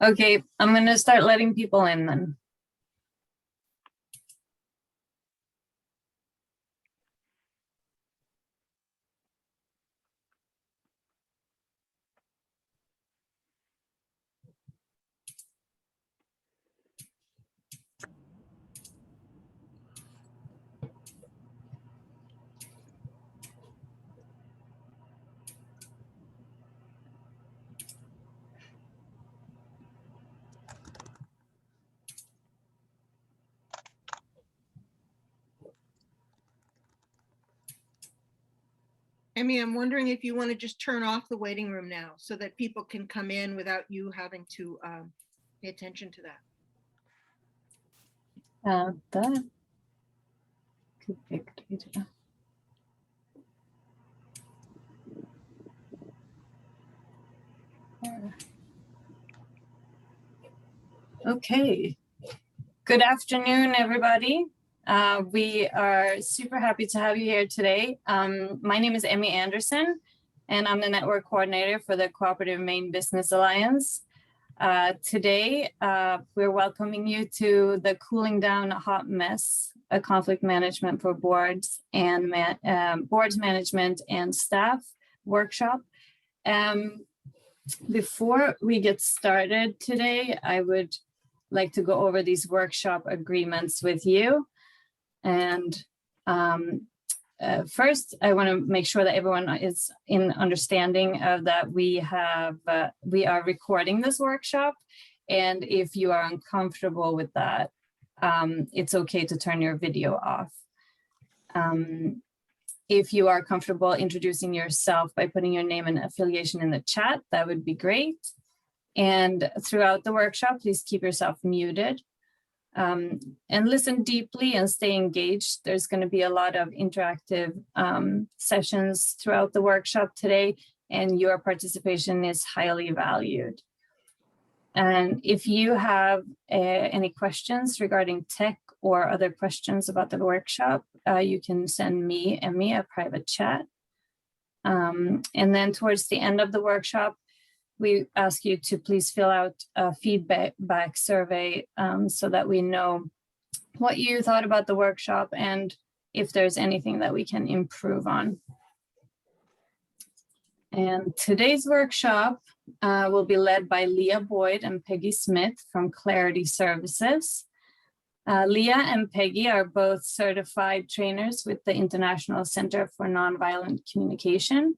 Okay, I'm going to start letting people in then. Emmy, I'm wondering if you want to just turn off the waiting room now so that people can come in without you having to pay attention to that. That could be a good idea. Okay. Good afternoon, everybody. We are super happy to have you here today. My name is Emmy Anderson, and I'm the network coordinator for the Cooperative Maine Business Alliance. Today, we're welcoming you to the Cooling Down a Hot Mess, a conflict management for boards and boards management and staff workshop. Before we get started today, I would like to go over these workshop agreements with you. And first, I want to make sure that everyone is in understanding of that we are recording this workshop. And if you are uncomfortable with that, it's okay to turn your video off. If you are comfortable introducing yourself by putting your name and affiliation in the chat, that would be great. And throughout the workshop, please keep yourself muted and listen deeply and stay engaged. There's going to be a lot of interactive sessions throughout the workshop today, and your participation is highly valued. And if you have any questions regarding tech or other questions about the workshop, you can send me, Emmy, a private chat. And then towards the end of the workshop, we ask you to please fill out a feedback survey so that we know what you thought about the workshop and if there's anything that we can improve on. And today's workshop will be led by Leah Boyd and Peggy Smith from Clarity Services. Leah and Peggy are both certified trainers with the International Center for Nonviolent Communication.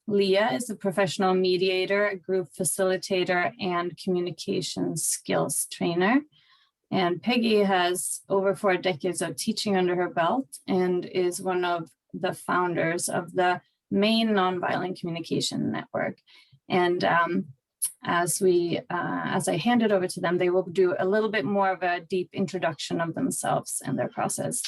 Leah is a professional mediator, a group facilitator, and communication skills trainer. And Peggy has over 4 decades of teaching under her belt and is one of the founders of the Maine Nonviolent Communication Network. And as I hand it over to them, they will do a little bit more of a deep introduction of themselves and their process.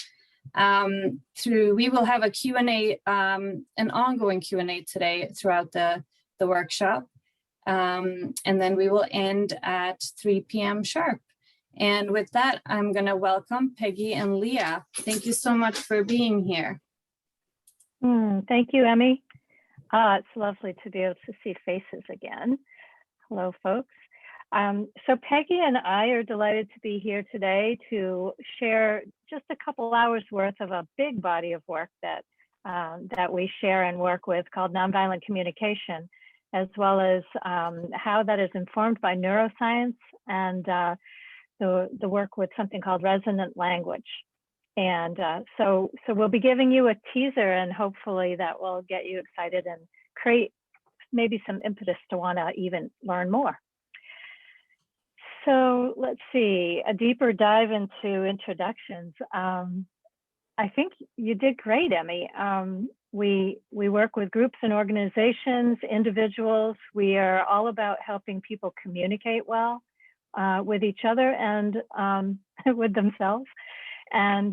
We will have a Q&A, an ongoing Q&A today throughout the workshop. And then we will end at 3 p.m. sharp. And with that, I'm going to welcome Peggy and Leah. Thank you so much for being here. Thank you, Emmy. It's lovely to be able to see faces again. Hello, folks. So Peggy and I are delighted to be here today to share just a couple hours worth of a big body of work that we share and work with called nonviolent communication, as well as how that is informed by neuroscience and the work with something called resonant language. And so we'll be giving you a teaser, and hopefully that will get you excited and create maybe some impetus to want to even learn more. So let's see, a deeper dive into introductions. I think you did great, Emmy. We work with groups and organizations, individuals. We are all about helping people communicate well with each other and with themselves, and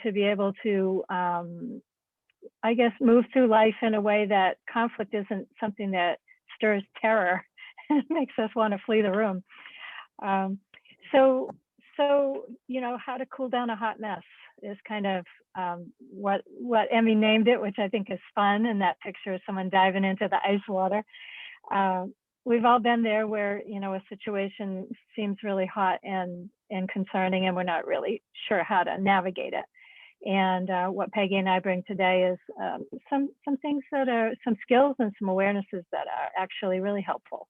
to be able to, I guess, move through life in a way that conflict isn't something that stirs terror and makes us want to flee the room. So you know, how to cool down a hot mess is kind of what Emmy named it, which I think is fun. And that picture of someone diving into the ice water. we've all been there where, you know, a situation seems really hot and concerning, and we're not really sure how to navigate it. And what Peggy and I bring today is some things that are some skills and some awarenesses that are actually really helpful.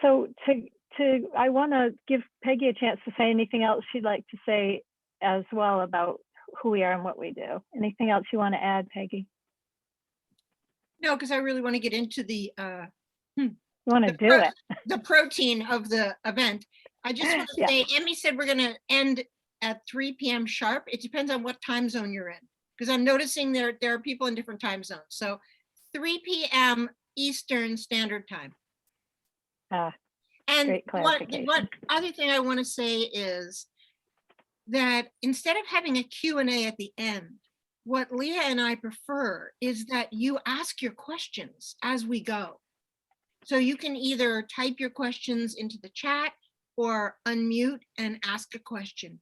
So I want to give Peggy a chance to say anything else she'd like to say as well about who we are and what we do. Anything else you want to add, Peggy? No, because I really want to get into the You want to do it. the protein of the event. I just want to Yeah. say, Emmy said we're going to end at 3 p.m. sharp. It depends on what time zone you're in, because I'm noticing there are people in different time zones. So 3 p.m. Eastern Standard Time. And Great clarification. what other thing I want to say is that instead of having a Q&A at the end, what Leah and I prefer is that you ask your questions as we go. So you can either type your questions into the chat or unmute and ask a question.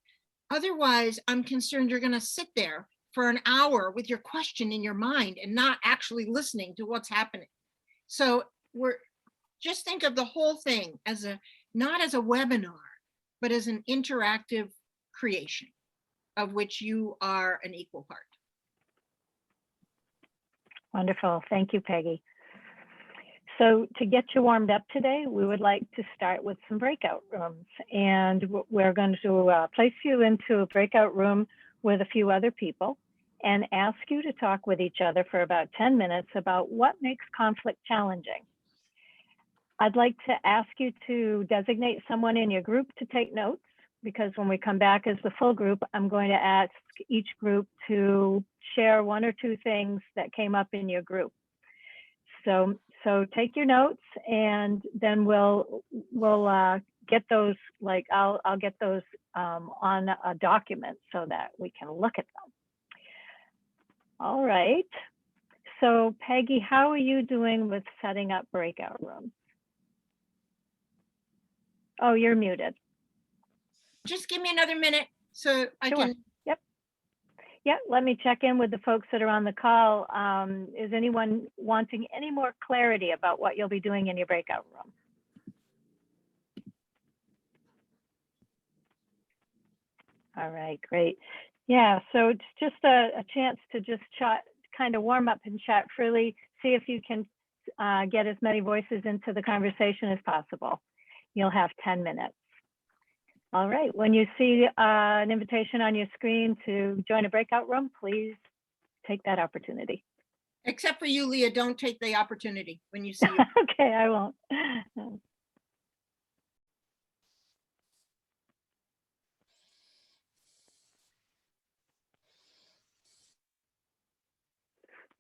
Otherwise, I'm concerned you're going to sit there for an hour with your question in your mind and not actually listening to what's happening. So just think of the whole thing as not as a webinar, but as an interactive creation of which you are an equal part. Wonderful. Thank you, Peggy. So to get you warmed up today, we would like to start with some breakout rooms. And we're going to place you into a breakout room with a few other people and ask you to talk with each other for about 10 minutes about what makes conflict challenging. I'd like to ask you to designate someone in your group to take notes, because when we come back as the full group, I'm going to ask each group to share one or two things that came up in your group. So take your notes, and then we'll get those, like I'll get those on a document so that we can look at them. All right. So Peggy, how are you doing with setting up breakout rooms? Oh, you're muted. Just give me another minute so I can. Yep, let me check in with the folks that are on the call. Is anyone wanting any more clarity about what you'll be doing in your breakout room? All right, great. Yeah, so it's just a chance to just chat, kind of warm up and chat freely, see if you can get as many voices into the conversation as possible. You'll have 10 minutes. All right, when you see an invitation on your screen to join a breakout room, please take that opportunity. Except for you, Leah, don't take the opportunity when you see it. Okay, I won't.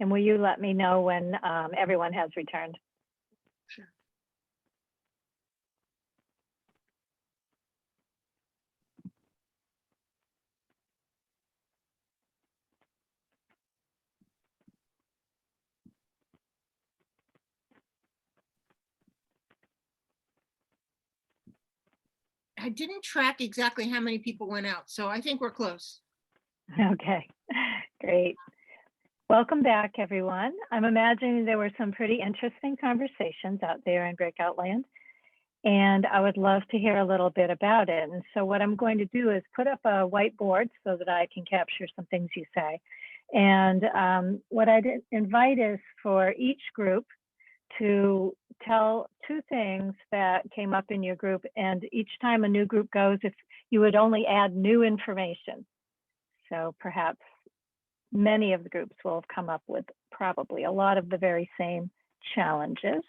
And will you let me know when everyone has returned? Sure. I didn't track exactly how many people went out, so I think we're close. Okay, great. Welcome back, everyone. I'm imagining there were some pretty interesting conversations out there in breakout land, and I would love to hear a little bit about it. And so what I'm going to do is put up a whiteboard so that I can capture some things you say. And what I'd invite is for each group to tell two things that came up in your group, and each time a new group goes, if you would only add new information. So perhaps many of the groups will have come up with probably a lot of the very same challenges.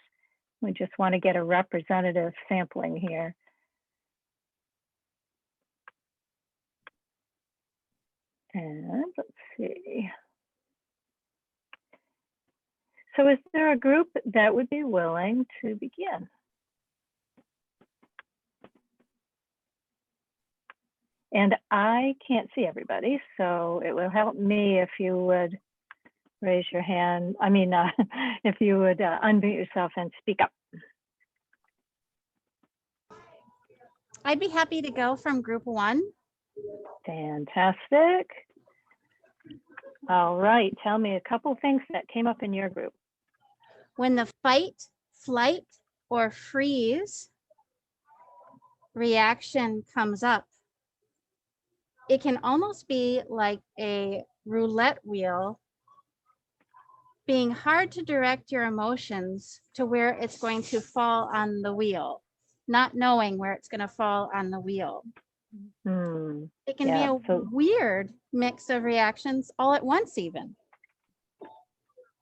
We just want to get a representative sampling here. And let's see. So is there a group that would be willing to begin? And I can't see everybody, so it will help me if you would raise your hand. I mean, if you would unmute yourself and speak up. I'd be happy to go from group 1. Fantastic. All right, tell me a couple things that came up in your group. When the fight flight or freeze reaction comes up, it can almost be like a roulette wheel, being hard to direct your emotions to where it's going to fall on the wheel, not knowing where it's going to fall on the wheel. It can be a weird mix of reactions all at once even.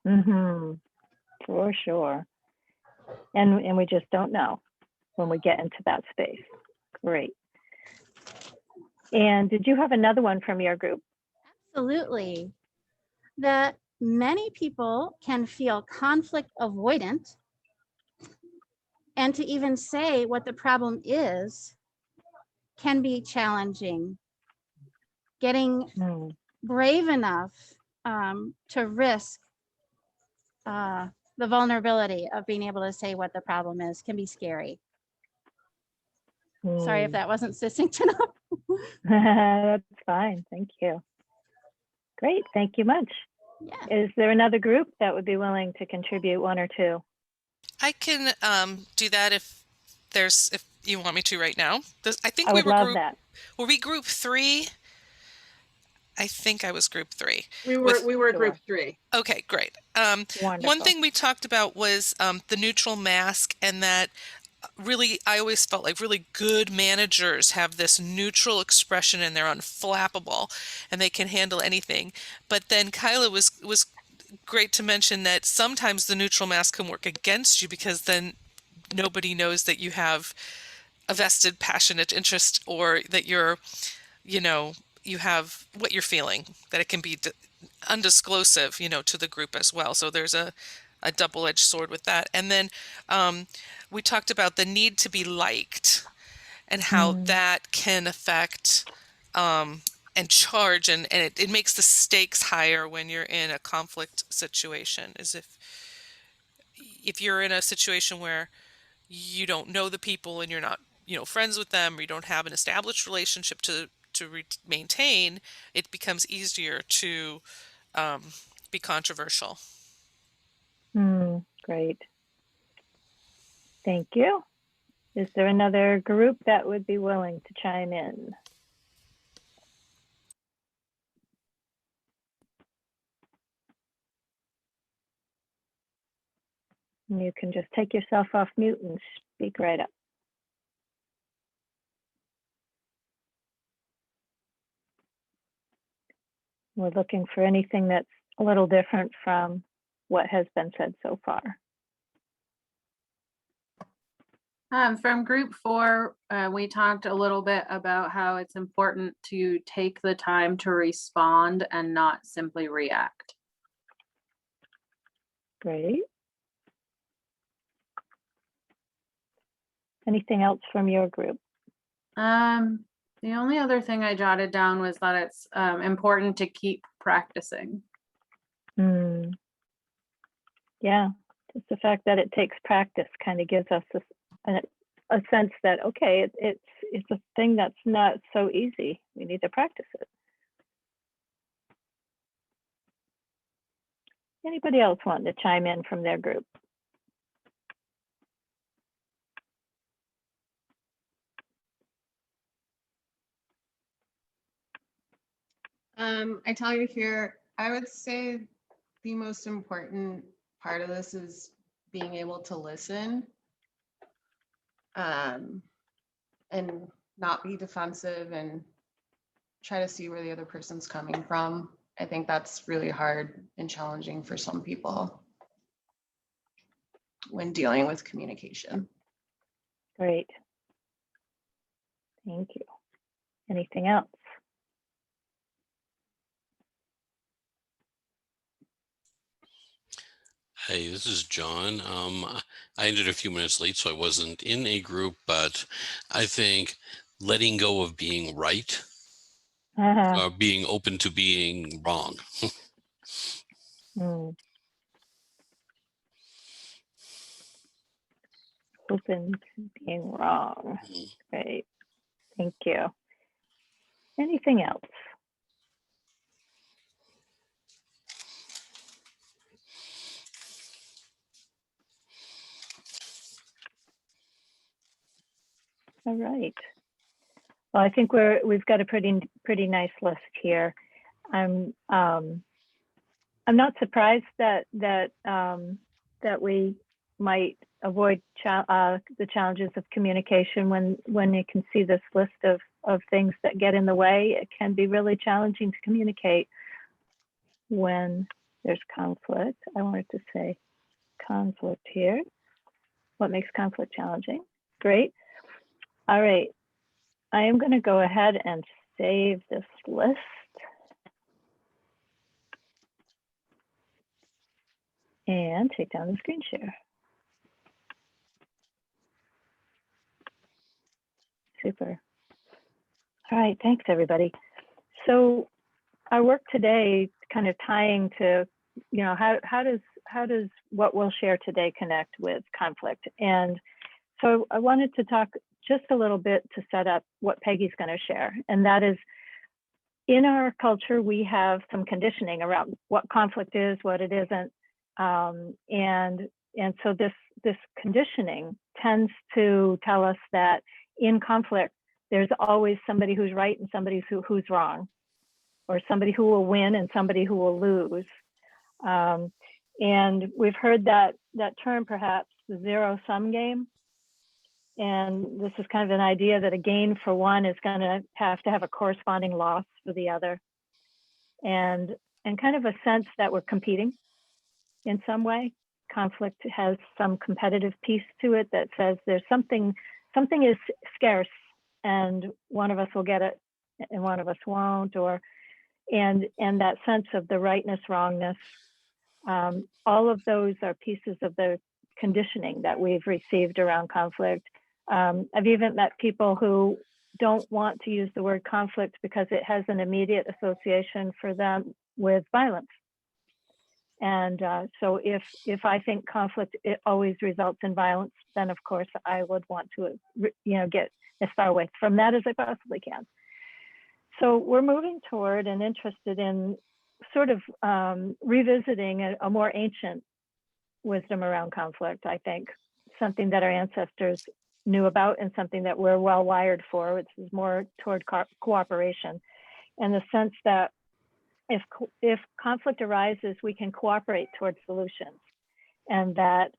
For sure. And we just don't know when we get into that space. Great. And did you have another one from your group? Absolutely. That many people can feel conflict avoidant, and to even say what the problem is can be challenging. Getting brave enough to risk the vulnerability of being able to say what the problem is can be scary. Sorry if that wasn't succinct enough. That's fine. Thank you. Great. Thank you much. Yeah. Is there another group that would be willing to contribute one or two? I can do that if you want me to right now. I think I we would were love that. Were we group 3? I think I was group 3. We were group 3. Okay, great. Wonderful. One thing we talked about was the neutral mask, and that really, I always felt like really good managers have this neutral expression and they're unflappable and they can handle anything. But then Kyla was great to mention that sometimes the neutral mask can work against you, because then nobody knows that you have a vested passionate interest, or that you have what you're feeling, that it can be undisclosive, to the group as well. So there's a double-edged sword with that. And then we talked about the need to be liked and how that can affect and charge, and it makes the stakes higher when you're in a conflict situation. As if you're in a situation where you don't know the people and you're not friends with them, or you don't have an established relationship to maintain, it becomes easier to be controversial. Great. Thank you. Is there another group that would be willing to chime in? You can just take yourself off mute and speak right up. We're looking for anything that's a little different from what has been said so far. From group 4, we talked a little bit about how it's important to take the time to respond and not simply react. Great. Anything else from your group? The only other thing I jotted down was that it's important to keep practicing. Yeah, just the fact that it takes practice kind of gives us a sense that, okay, it's a thing that's not so easy. We need to practice it. Anybody else want to chime in from their group? I tell you here, I would say the most important part of this is being able to listen and not be defensive and try to see where the other person's coming from. I think that's really hard and challenging for some people when dealing with communication. Great. Thank you. Anything else? Hey, this is John. I ended a few minutes late, so I wasn't in a group, but I think letting go of being right, being open to being wrong. Open to being wrong. Great. Thank you. Anything else? All right. Well, I think we've got a pretty nice list here. I'm not surprised that we might avoid the challenges of communication when you can see this list of things that get in the way. It can be really challenging to communicate when there's conflict. I wanted to say conflict here. What makes conflict challenging? Great. All right. I am going to go ahead and save this list. And take down the screen share. Super. All right, thanks everybody. So our work today, kind of tying to, how does what we'll share today connect with conflict? And so I wanted to talk just a little bit to set up what Peggy's going to share, and that is, in our culture, we have some conditioning around what conflict is, what it isn't. And so this conditioning tends to tell us that in conflict, there's always somebody who's right and somebody who's wrong, or somebody who will win and somebody who will lose. And we've heard that term, perhaps, the zero-sum game. And this is kind of an idea that a gain for one is going to have a corresponding loss for the other. And kind of a sense that we're competing in some way. Conflict has some competitive piece to it that says there's something is scarce and one of us will get it and one of us won't, and that sense of the rightness, wrongness. All of those are pieces of the conditioning that we've received around conflict. I've even met people who don't want to use the word conflict because it has an immediate association for them with violence. And so if I think conflict, it always results in violence, then of course I would want to, get as far away from that as I possibly can. So we're moving toward and interested in sort of revisiting a more ancient wisdom around conflict, I think, something that our ancestors knew about and something that we're well wired for, which is more toward cooperation, and the sense that if conflict arises, we can cooperate towards solutions, and that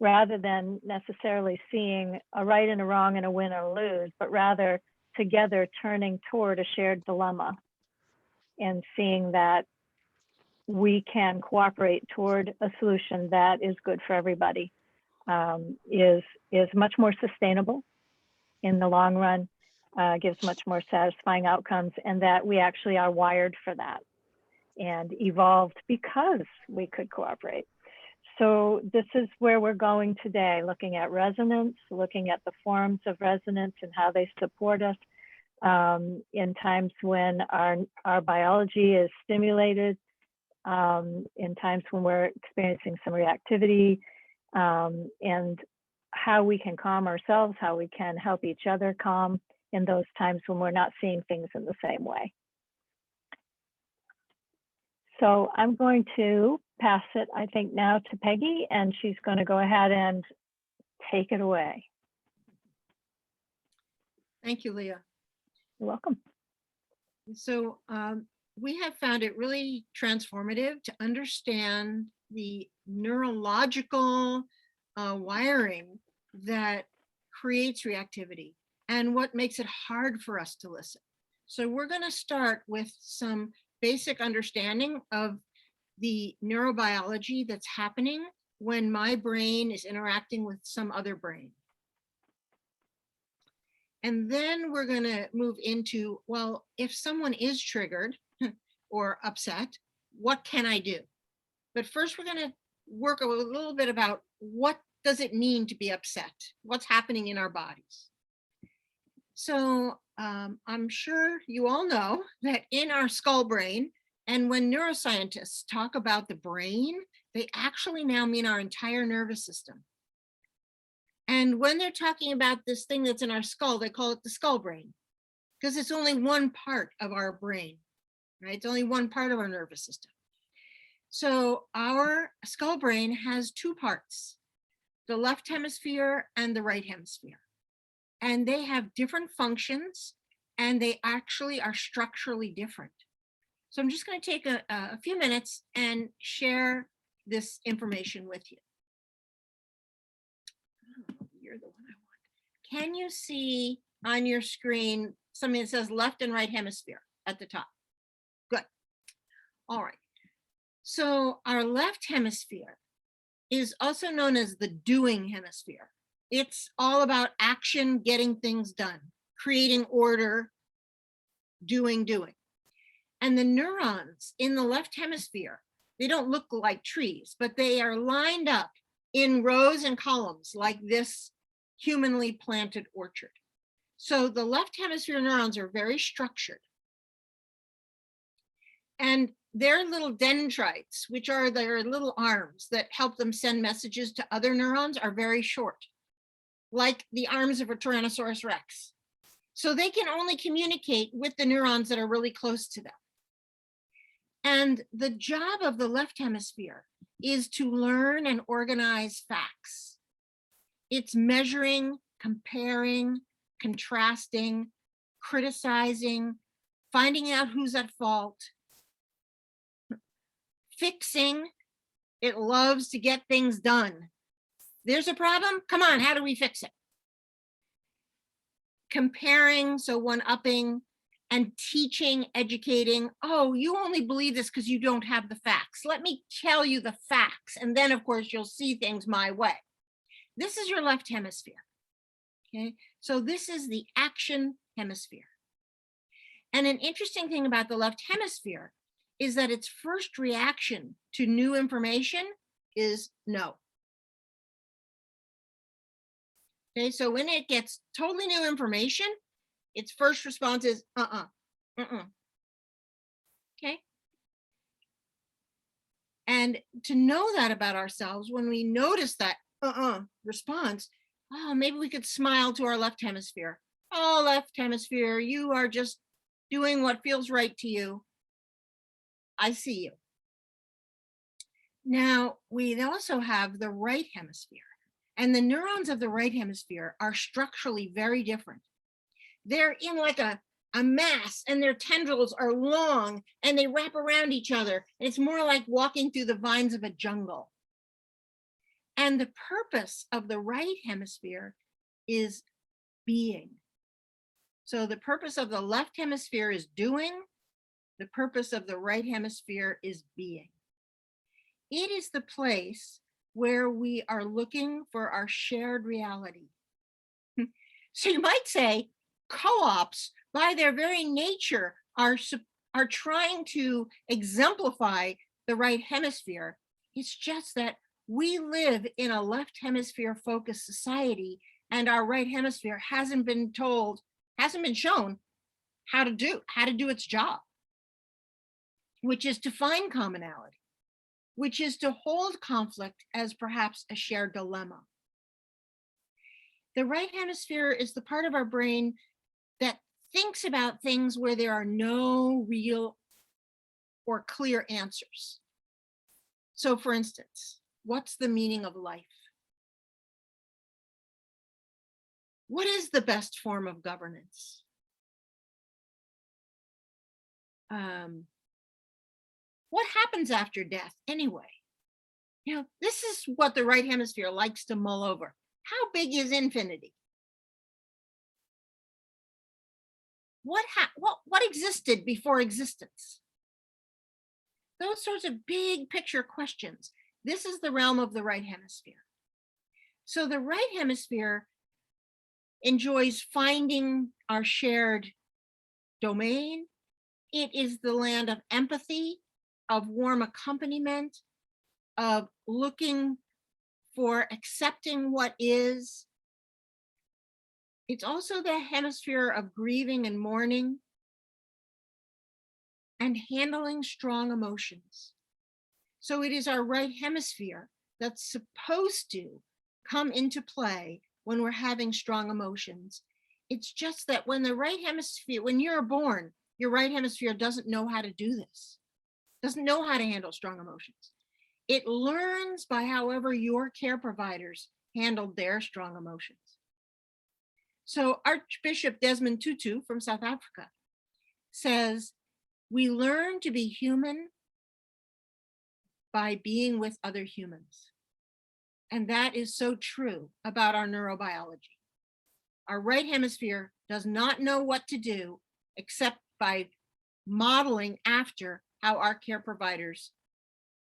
rather than necessarily seeing a right and a wrong and a win or lose, but rather together turning toward a shared dilemma and seeing that we can cooperate toward a solution that is good for everybody, is much more sustainable in the long run, gives much more satisfying outcomes, and that we actually are wired for that and evolved because we could cooperate. So this is where we're going today, looking at resonance, looking at the forms of resonance and how they support us in times when our biology is stimulated, in times when we're experiencing some reactivity, and how we can calm ourselves, how we can help each other calm in those times when we're not seeing things in the same way. So I'm going to pass it, I think, now to Peggy, and she's going to go ahead and take it away. Thank you, Leah. You're welcome. So we have found it really transformative to understand the neurological wiring that creates reactivity and what makes it hard for us to listen. So we're going to start with some basic understanding of the neurobiology that's happening when my brain is interacting with some other brain. And then we're going to move into, well, if someone is triggered or upset, what can I do? But first, we're going to work a little bit about what does it mean to be upset? What's happening in our bodies? So I'm sure you all know that in our skull brain, and when neuroscientists talk about the brain, they actually now mean our entire nervous system. And when they're talking about this thing that's in our skull, they call it the skull brain, because it's only one part of our brain, right? It's only one part of our nervous system. So our skull brain has two parts, the left hemisphere and the right hemisphere. and they have different functions, and they actually are structurally different. So I'm just going to take a few minutes and share this information with you. Oh, you're the one I want. Can you see on your screen something that says left and right hemisphere at the top? Good. All right. So our left hemisphere is also known as the doing hemisphere. It's all about action, getting things done, creating order, doing. And the neurons in the left hemisphere, they don't look like trees, but they are lined up in rows and columns like this humanly planted orchard. So the left hemisphere neurons are very structured. And their little dendrites, which are their little arms that help them send messages to other neurons, are very short, like the arms of a Tyrannosaurus Rex. So they can only communicate with the neurons that are really close to them. And the job of the left hemisphere is to learn and organize facts. It's measuring, comparing, contrasting, criticizing, finding out who's at fault, fixing. It loves to get things done. There's a problem? Come on, how do we fix it? Comparing, so one-upping, and teaching, educating. Oh, you only believe this because you don't have the facts. Let me tell you the facts. And then, of course, you'll see things my way. This is your left hemisphere. Okay, so this is the action hemisphere. And an interesting thing about the left hemisphere is that its first reaction to new information is no. Okay, so when it gets totally new information, its first response is Okay. And to know that about ourselves, when we notice that response, oh, maybe we could smile to our left hemisphere. Oh, left hemisphere, you are just doing what feels right to you. I see you. Now, we also have the right hemisphere, and the neurons of the right hemisphere are structurally very different. They're in like a mass, and their tendrils are long and they wrap around each other. And it's more like walking through the vines of a jungle. And the purpose of the right hemisphere is being. So the purpose of the left hemisphere is doing. The purpose of the right hemisphere is being. It is the place where we are looking for our shared reality. So you might say, co-ops, by their very nature, are trying to exemplify the right hemisphere. It's just that we live in a left hemisphere focused society, and our right hemisphere hasn't been shown how to do its job, which is to find commonality, which is to hold conflict as perhaps a shared dilemma. The right hemisphere is the part of our brain that thinks about things where there are no real or clear answers. So for instance, what's the meaning of life? What is the best form of governance? What happens after death anyway? You know, this is what the right hemisphere likes to mull over. How big is infinity? What existed before existence? Those sorts of big picture questions. This is the realm of the right hemisphere. So the right hemisphere enjoys finding our shared domain. It is the land of empathy, of warm accompaniment, of looking for accepting what is. It's also the hemisphere of grieving and mourning and handling strong emotions. So it is our right hemisphere that's supposed to come into play when we're having strong emotions. It's just that when you're born, your right hemisphere doesn't know how to do this, doesn't know how to handle strong emotions. It learns by however your care providers handled their strong emotions. So Archbishop Desmond Tutu from South Africa says, we learn to be human by being with other humans. And that is so true about our neurobiology. Our right hemisphere does not know what to do except by modeling after how our care providers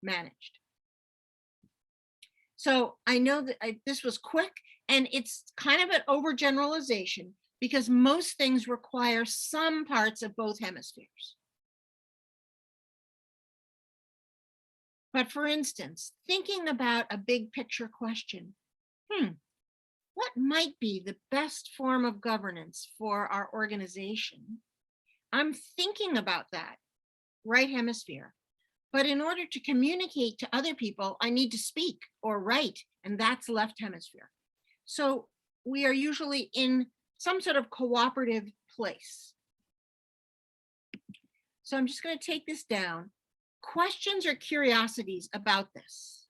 managed. So I know that this was quick, and it's kind of an overgeneralization because most things require some parts of both hemispheres. But for instance, thinking about a big picture question, what might be the best form of governance for our organization? I'm thinking about that right hemisphere. But in order to communicate to other people, I need to speak or write, and that's left hemisphere. So we are usually in some sort of cooperative place. So I'm just going to take this down. Questions or curiosities about this?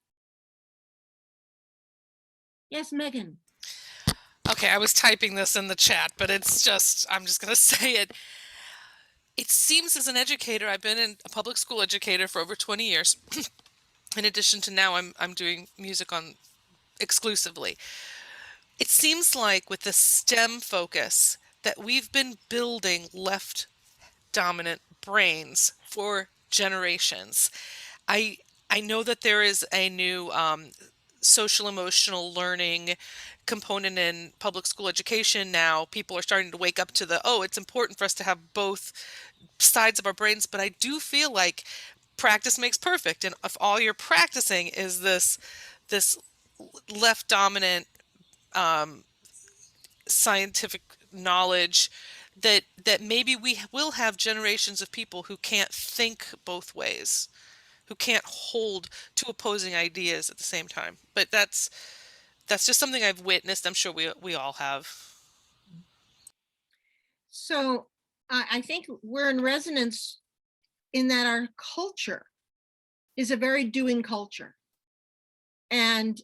Yes, Megan. Okay, I was typing this in the chat, but it's just, I'm just going to say it. It seems as an educator, I've been a public school educator for over 20 years. In addition to now, I'm doing music on exclusively. It seems like with the STEM focus that we've been building left dominant brains for generations. I know that there is a new social emotional learning component in public school education now. People are starting to wake up to it's important for us to have both sides of our brains, but I do feel like practice makes perfect, and if all you're practicing is this left dominant scientific knowledge, that maybe we will have generations of people who can't think both ways, who can't hold two opposing ideas at the same time. But that's just something I've witnessed. I'm sure we all have. So I think we're in resonance in that our culture is a very doing culture. And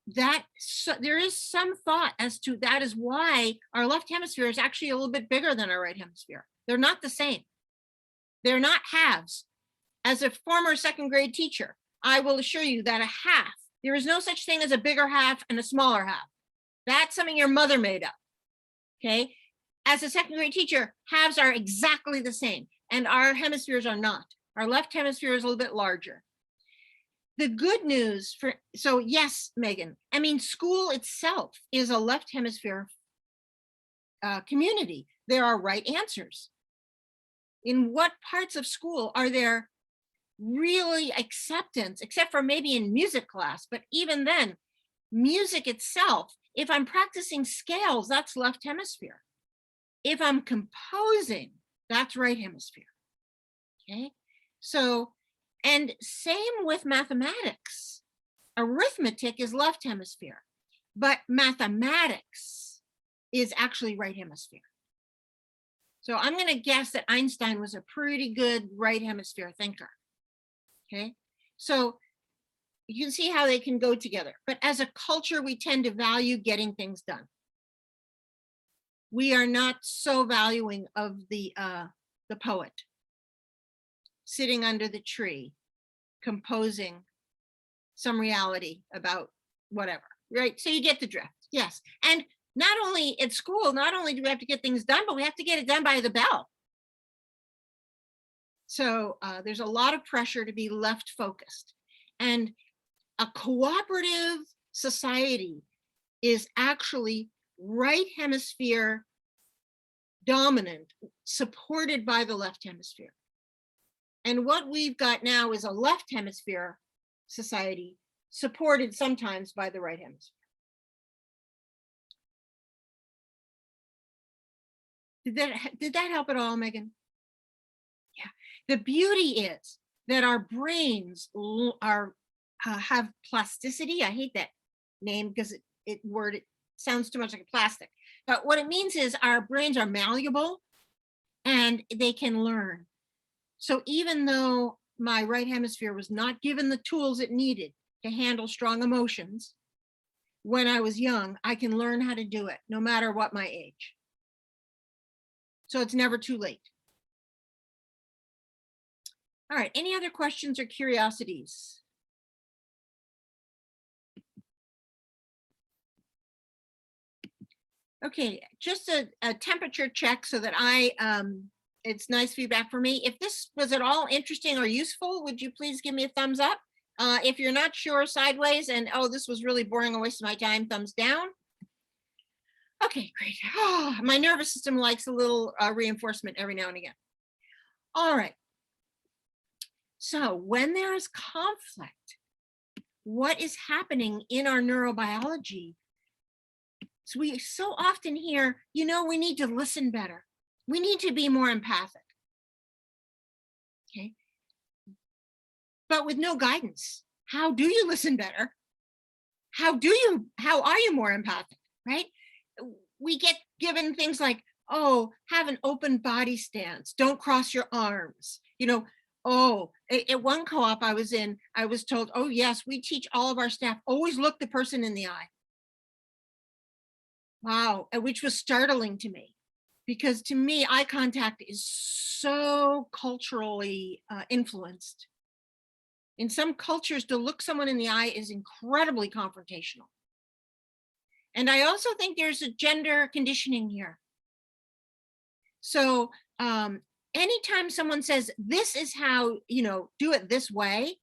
there is some thought as to that is why our left hemisphere is actually a little bit bigger than our right hemisphere. They're not the same. They're not halves. As a former second grade teacher, I will assure you that a half, there is no such thing as a bigger half and a smaller half. That's something your mother made up, okay? As a second grade teacher, halves are exactly the same, and our hemispheres are not. Our left hemisphere is a little bit larger. The good news so yes, Megan, I mean, school itself is a left hemisphere community. There are right answers. In what parts of school are there really acceptance, except for maybe in music class, but even then, music itself, if I'm practicing scales, that's left hemisphere. If I'm composing, that's right hemisphere, okay? So, and same with mathematics. Arithmetic is left hemisphere, but mathematics is actually right hemisphere. So I'm going to guess that Einstein was a pretty good right hemisphere thinker. Okay, so you can see how they can go together. But as a culture, we tend to value getting things done. We are not so valuing of the poet sitting under the tree, composing some reality about whatever, right? So you get the drift, yes. And not only at school, not only do we have to get things done, but we have to get it done by the bell. So there's a lot of pressure to be left focused. And a cooperative society is actually right hemisphere dominant, supported by the left hemisphere. And what we've got now is a left hemisphere society supported sometimes by the right hemisphere. Did that help at all, Megan? Yeah. The beauty is that our brains have plasticity. I hate that name because it sounds too much like plastic. But what it means is our brains are malleable and they can learn. So even though my right hemisphere was not given the tools it needed to handle strong emotions, when I was young, I can learn how to do it no matter what my age. So it's never too late. All right, any other questions or curiosities? Okay, just a temperature check so that it's nice feedback for me. If this was at all interesting or useful, would you please give me a thumbs up? If you're not sure, sideways, and oh, this was really boring, a waste of my time, thumbs down. Okay, great. Oh, my nervous system likes a little reinforcement every now and again. All right. So when there is conflict, what is happening in our neurobiology? So we so often hear, you know, we need to listen better. We need to be more empathic. Okay. But with no guidance, how do you listen better? How are you more empathic, right? We get given things like, oh, have an open body stance. Don't cross your arms. You know, oh, at one co-op I was in, I was told, oh yes, we teach all of our staff, always look the person in the eye. Wow, which was startling to me, because to me, eye contact is so culturally influenced. In some cultures, to look someone in the eye is incredibly confrontational. And I also think there's a gender conditioning here. So anytime someone says, this is how, you know, do it this way,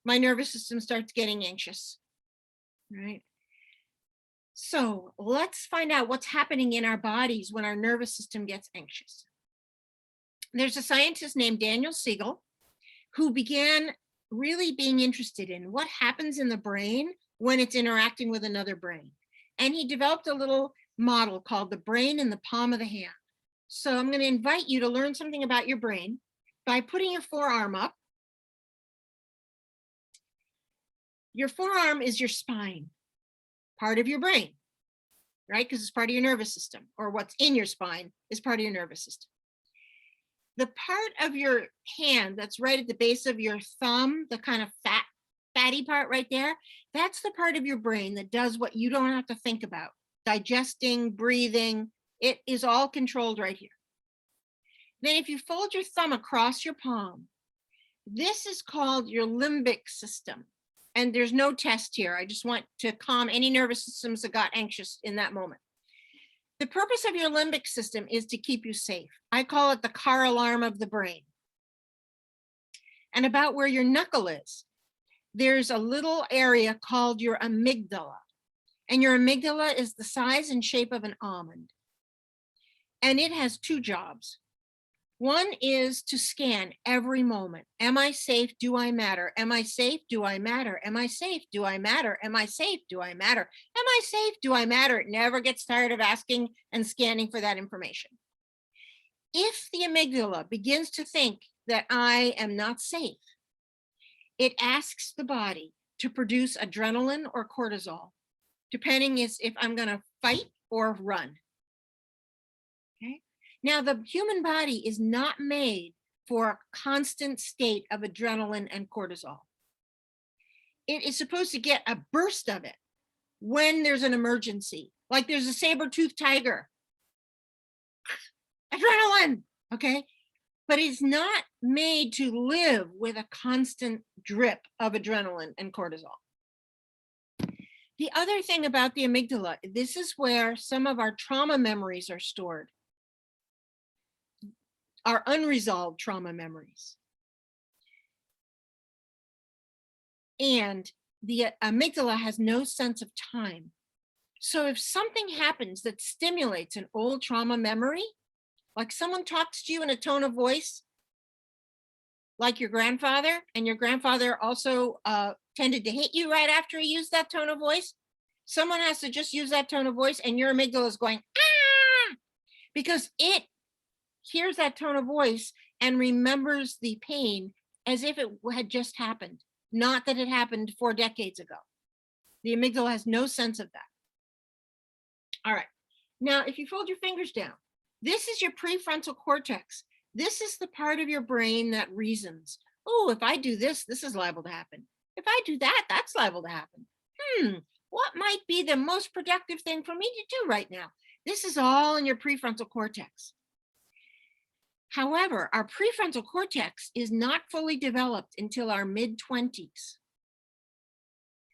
my nervous system starts getting anxious, right? So let's find out what's happening in our bodies when our nervous system gets anxious. There's a scientist named Daniel Siegel who began really being interested in what happens in the brain when it's interacting with another brain. And he developed a little model called the brain in the palm of the hand. So I'm going to invite you to learn something about your brain by putting your forearm up. Your forearm is your spine, part of your brain, right? Because it's part of your nervous system, or what's in your spine is part of your nervous system. The part of your hand that's right at the base of your thumb, the kind of fatty part right there, that's the part of your brain that does what you don't have to think about. Digesting, breathing, it is all controlled right here. Then if you fold your thumb across your palm, this is called your limbic system. And there's no test here. I just want to calm any nervous systems that got anxious in that moment. The purpose of your limbic system is to keep you safe. I call it the car alarm of the brain. And about where your knuckle is, there's a little area called your amygdala. And your amygdala is the size and shape of an almond. And it has two jobs. One is to scan every moment. Am I safe? Do I matter? Am I safe? Do I matter? Am I safe? Do I matter? Am I safe? Do I matter? Am I safe? Do I matter? It never gets tired of asking and scanning for that information. If the amygdala begins to think that I am not safe, it asks the body to produce adrenaline or cortisol, depending if I'm going to fight or run. Okay. Now, the human body is not made for a constant state of adrenaline and cortisol. It is supposed to get a burst of it when there's an emergency, like there's a saber-toothed tiger. Adrenaline, okay? But it's not made to live with a constant drip of adrenaline and cortisol. The other thing about the amygdala, this is where some of our trauma memories are stored. Our unresolved trauma memories. And the amygdala has no sense of time. So if something happens that stimulates an old trauma memory, like someone talks to you in a tone of voice, like your grandfather, and your grandfather also tended to hit you right after he used that tone of voice, someone has to just use that tone of voice and your amygdala is going, ah, because it hears that tone of voice and remembers the pain as if it had just happened, not that it happened 4 decades ago. The amygdala has no sense of that. All right, now if you fold your fingers down, this is your prefrontal cortex. This is the part of your brain that reasons. Oh, if I do this, this is liable to happen. If I do that, that's liable to happen. what might be the most productive thing for me to do right now? This is all in your prefrontal cortex. However, our prefrontal cortex is not fully developed until our mid-20s.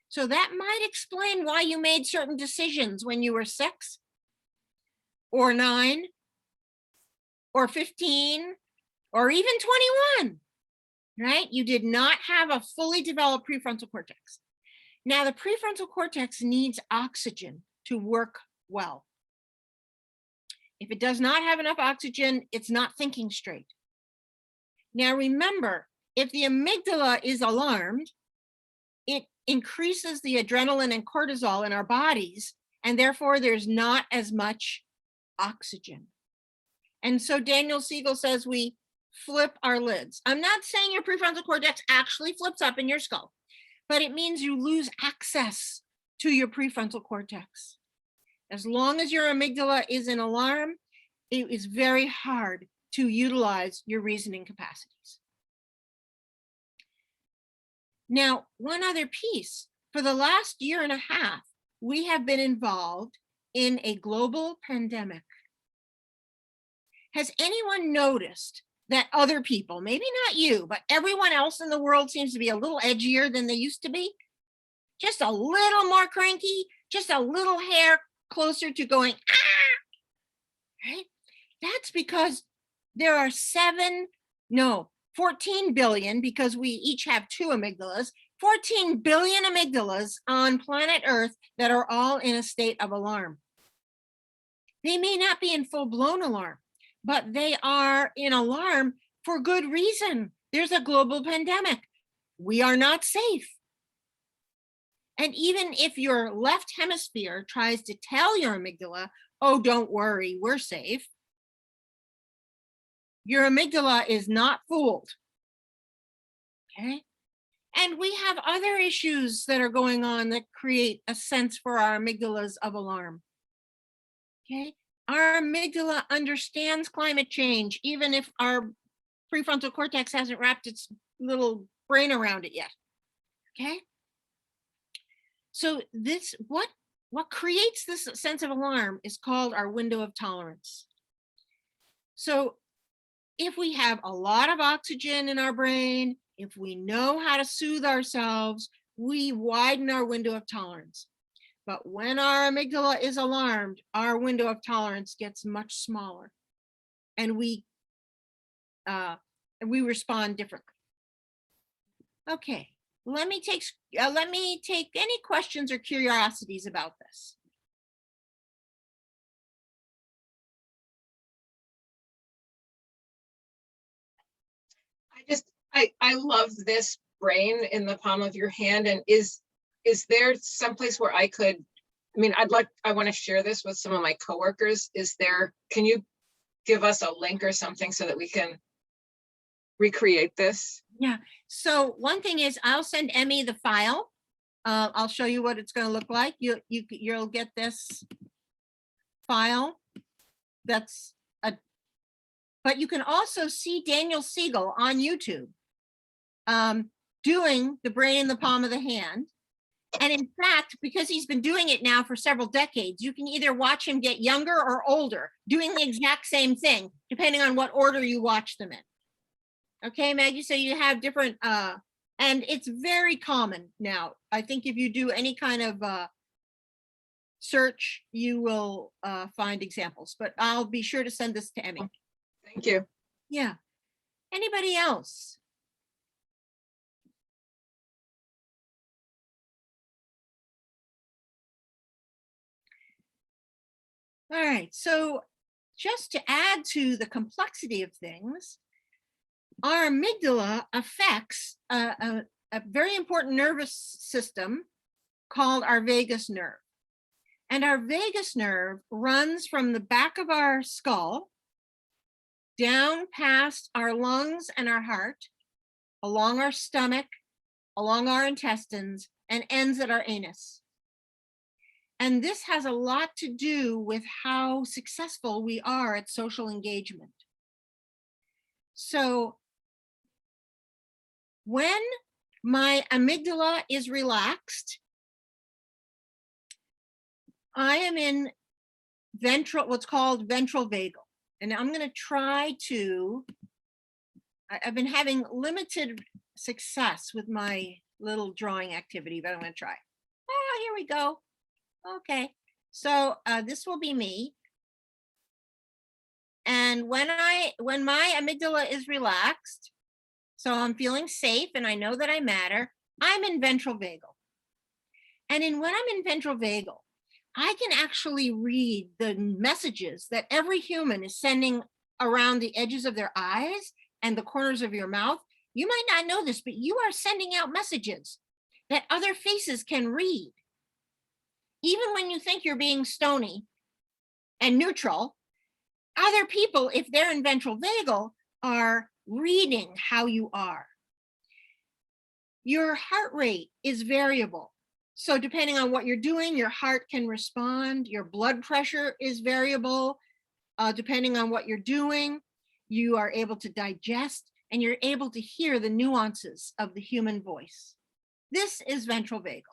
So that might explain why you made certain decisions when you were 6 or 9 or 15 or even 21, right? You did not have a fully developed prefrontal cortex. Now, the prefrontal cortex needs oxygen to work well. If it does not have enough oxygen, it's not thinking straight. Now, remember, if the amygdala is alarmed, it increases the adrenaline and cortisol in our bodies, and therefore there's not as much oxygen. And so Daniel Siegel says we flip our lids. I'm not saying your prefrontal cortex actually flips up in your skull, but it means you lose access to your prefrontal cortex. As long as your amygdala is in alarm, it is very hard to utilize your reasoning capacities. Now, one other piece. For the last year and a half, we have been involved in a global pandemic. Has anyone noticed that other people, maybe not you, but everyone else in the world seems to be a little edgier than they used to be? Just a little more cranky, just a little hair closer to going, ah, right? That's because there are 14 billion, because we each have 2 amygdalas, 14 billion amygdalas on planet Earth that are all in a state of alarm. They may not be in full-blown alarm, but they are in alarm for good reason. There's a global pandemic. We are not safe. And even if your left hemisphere tries to tell your amygdala, oh, don't worry, we're safe, your amygdala is not fooled. Okay? And we have other issues that are going on that create a sense for our amygdalas of alarm. Okay? Our amygdala understands climate change, even if our prefrontal cortex hasn't wrapped its little brain around it yet. Okay? So this, what creates this sense of alarm is called our window of tolerance. So if we have a lot of oxygen in our brain, if we know how to soothe ourselves, we widen our window of tolerance. But when our amygdala is alarmed, our window of tolerance gets much smaller, and we respond differently. Okay, let me take any questions or curiosities about this. I love this brain in the palm of your hand. And is there someplace where I could, I want to share this with some of my coworkers. Can you give us a link or something so that we can recreate this? Yeah, so one thing is I'll send Emmy the file. I'll show you what it's going to look like. You'll get this file. But you can also see Daniel Siegel on YouTube doing the brain in the palm of the hand. And in fact, because he's been doing it now for several decades, you can either watch him get younger or older, doing the exact same thing, depending on what order you watch them in. Okay, Maggie, so you have different, and it's very common now. I think if you do any kind of search, you will find examples, but I'll be sure to send this to Emmy. Thank you. Yeah. Anybody else? All right, so just to add to the complexity of things, our amygdala affects a very important nervous system called our vagus nerve. And our vagus nerve runs from the back of our skull down past our lungs and our heart, along our stomach, along our intestines, and ends at our anus. And this has a lot to do with how successful we are at social engagement. So when my amygdala is relaxed, I am in what's called ventral vagal. And I'm going to try to, I've been having limited success with my little drawing activity, but I'm going to try. Oh, here we go. Okay. So this will be me. And when my amygdala is relaxed, so I'm feeling safe and I know that I matter, I'm in ventral vagal. And when I'm in ventral vagal, I can actually read the messages that every human is sending around the edges of their eyes and the corners of your mouth. You might not know this, but you are sending out messages that other faces can read. Even when you think you're being stony and neutral, other people, if they're in ventral vagal, are reading how you are. Your heart rate is variable. So depending on what you're doing, your heart can respond. Your blood pressure is variable. Depending on what you're doing, you are able to digest and you're able to hear the nuances of the human voice. This is ventral vagal.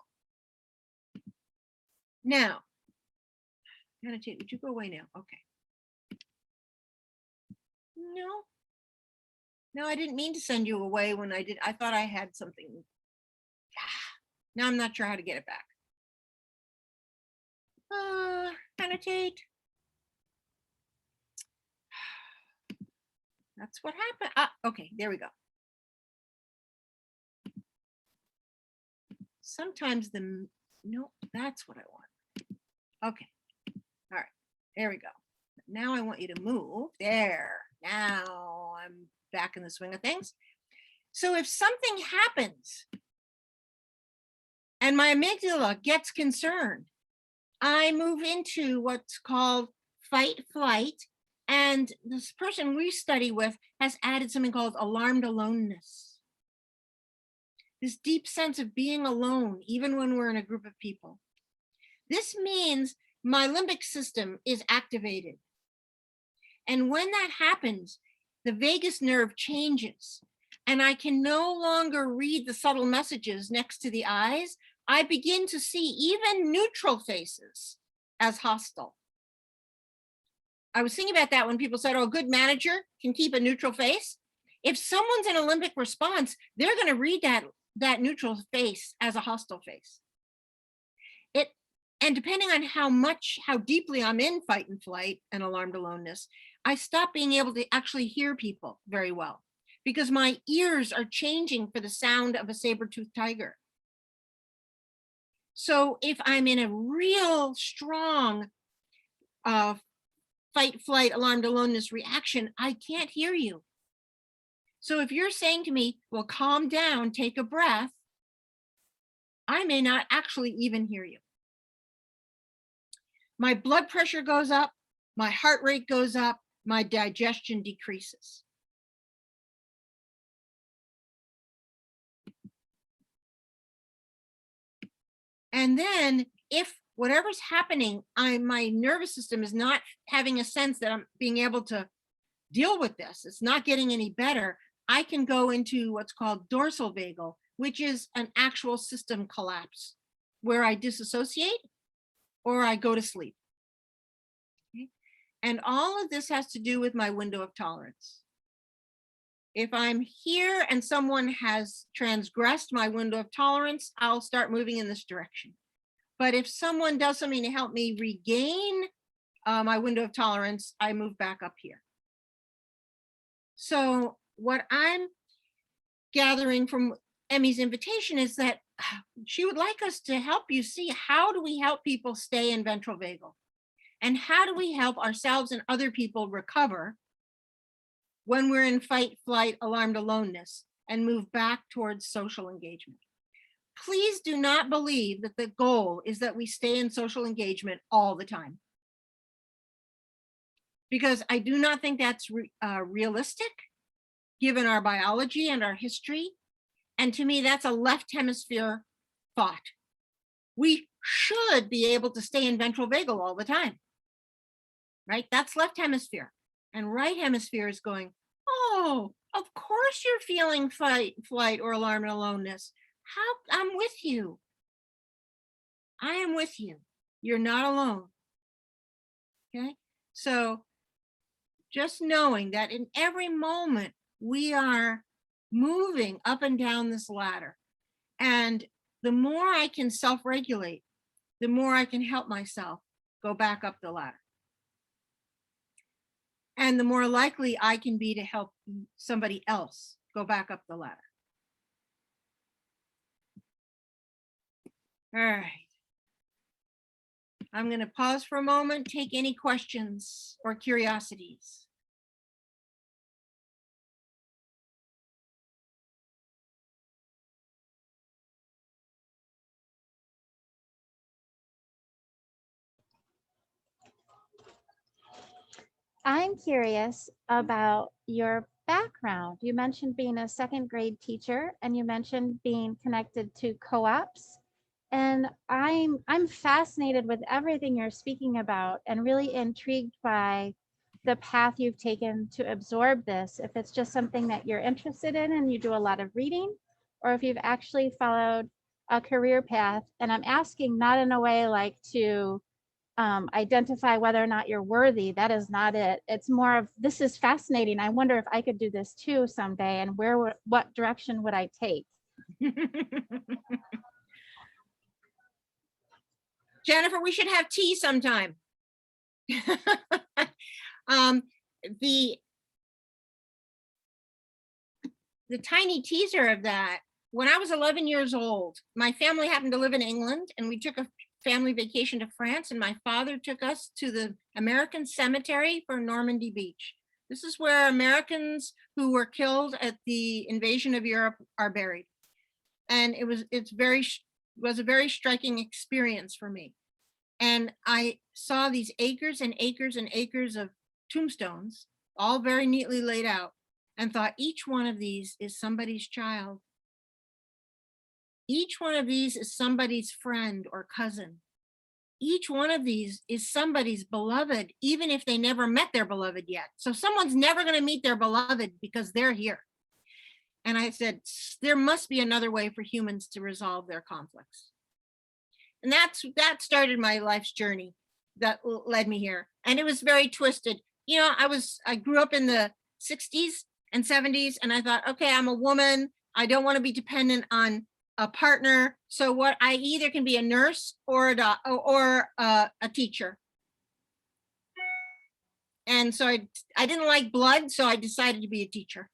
Now, would you go away now? Okay. No, I didn't mean to send you away when I did. I thought I had something. Now I'm not sure how to get it back. Annotate. That's what happened. Okay, there we go. Sometimes no, that's what I want. Okay, all right, there we go. Now I want you to move. There, now I'm back in the swing of things. So if something happens and my amygdala gets concerned, I move into what's called fight flight. And this person we study with has added something called alarmed aloneness. This deep sense of being alone, even when we're in a group of people. This means my limbic system is activated. And when that happens, the vagus nerve changes and I can no longer read the subtle messages next to the eyes. I begin to see even neutral faces as hostile. I was thinking about that when people said, oh, a good manager can keep a neutral face. If someone's in a limbic response, they're going to read that neutral face as a hostile face. And depending on how deeply I'm in fight and flight and alarmed aloneness, I stop being able to actually hear people very well because my ears are changing for the sound of a saber-toothed tiger. So if I'm in a real strong fight, flight, alarmed aloneness reaction, I can't hear you. So if you're saying to me, well, calm down, take a breath, I may not actually even hear you. My blood pressure goes up, my heart rate goes up, my digestion decreases. And then if whatever's happening, my nervous system is not having a sense that I'm being able to deal with this, it's not getting any better, I can go into what's called dorsal vagal, which is an actual system collapse where I disassociate or I go to sleep. Okay? And all of this has to do with my window of tolerance. If I'm here and someone has transgressed my window of tolerance, I'll start moving in this direction. But if someone does something to help me regain my window of tolerance, I move back up here. So what I'm gathering from Emmy's invitation is that she would like us to help you see how do we help people stay in ventral vagal? And how do we help ourselves and other people recover when we're in fight, flight, alarmed aloneness and move back towards social engagement? Please do not believe that the goal is that we stay in social engagement all the time. Because I do not think that's realistic given our biology and our history. And to me, that's a left hemisphere thought. We should be able to stay in ventral vagal all the time, right? That's left hemisphere. And right hemisphere is going, oh, of course you're feeling fight, flight, or alarm and aloneness. I'm with you. I am with you. You're not alone. Okay, so just knowing that in every moment we are moving up and down this ladder. And the more I can self-regulate, the more I can help myself go back up the ladder. And the more likely I can be to help somebody else go back up the ladder. All right. I'm going to pause for a moment, take any questions or curiosities. I'm curious about your background. You mentioned being a second grade teacher, and you mentioned being connected to co-ops. And I'm fascinated with everything you're speaking about, and really intrigued by the path you've taken to absorb this. If it's just something that you're interested in and you do a lot of reading, or if you've actually followed a career path. And I'm asking not in a way like to identify whether or not you're worthy. That is not it. It's more of, this is fascinating. I wonder if I could do this too someday, and what direction would I take? Jennifer, we should have tea sometime. The tiny teaser of that, when I was 11 years old, my family happened to live in England, and we took a family vacation to France, and my father took us to the American cemetery for Normandy Beach. This is where Americans who were killed at the invasion of Europe are buried. And it was a very striking experience for me. And I saw these acres and acres and acres of tombstones, all very neatly laid out, and thought each one of these is somebody's child. Each one of these is somebody's friend or cousin. Each one of these is somebody's beloved, even if they never met their beloved yet. So someone's never going to meet their beloved because they're here. And I said, there must be another way for humans to resolve their conflicts. And that started my life's journey that led me here. And it was very twisted. You know, I grew up in the 60s and 70s, and I thought, okay, I'm a woman. I don't want to be dependent on a partner. So what, I either can be a nurse or a teacher. And so I didn't like blood, so I decided to be a teacher.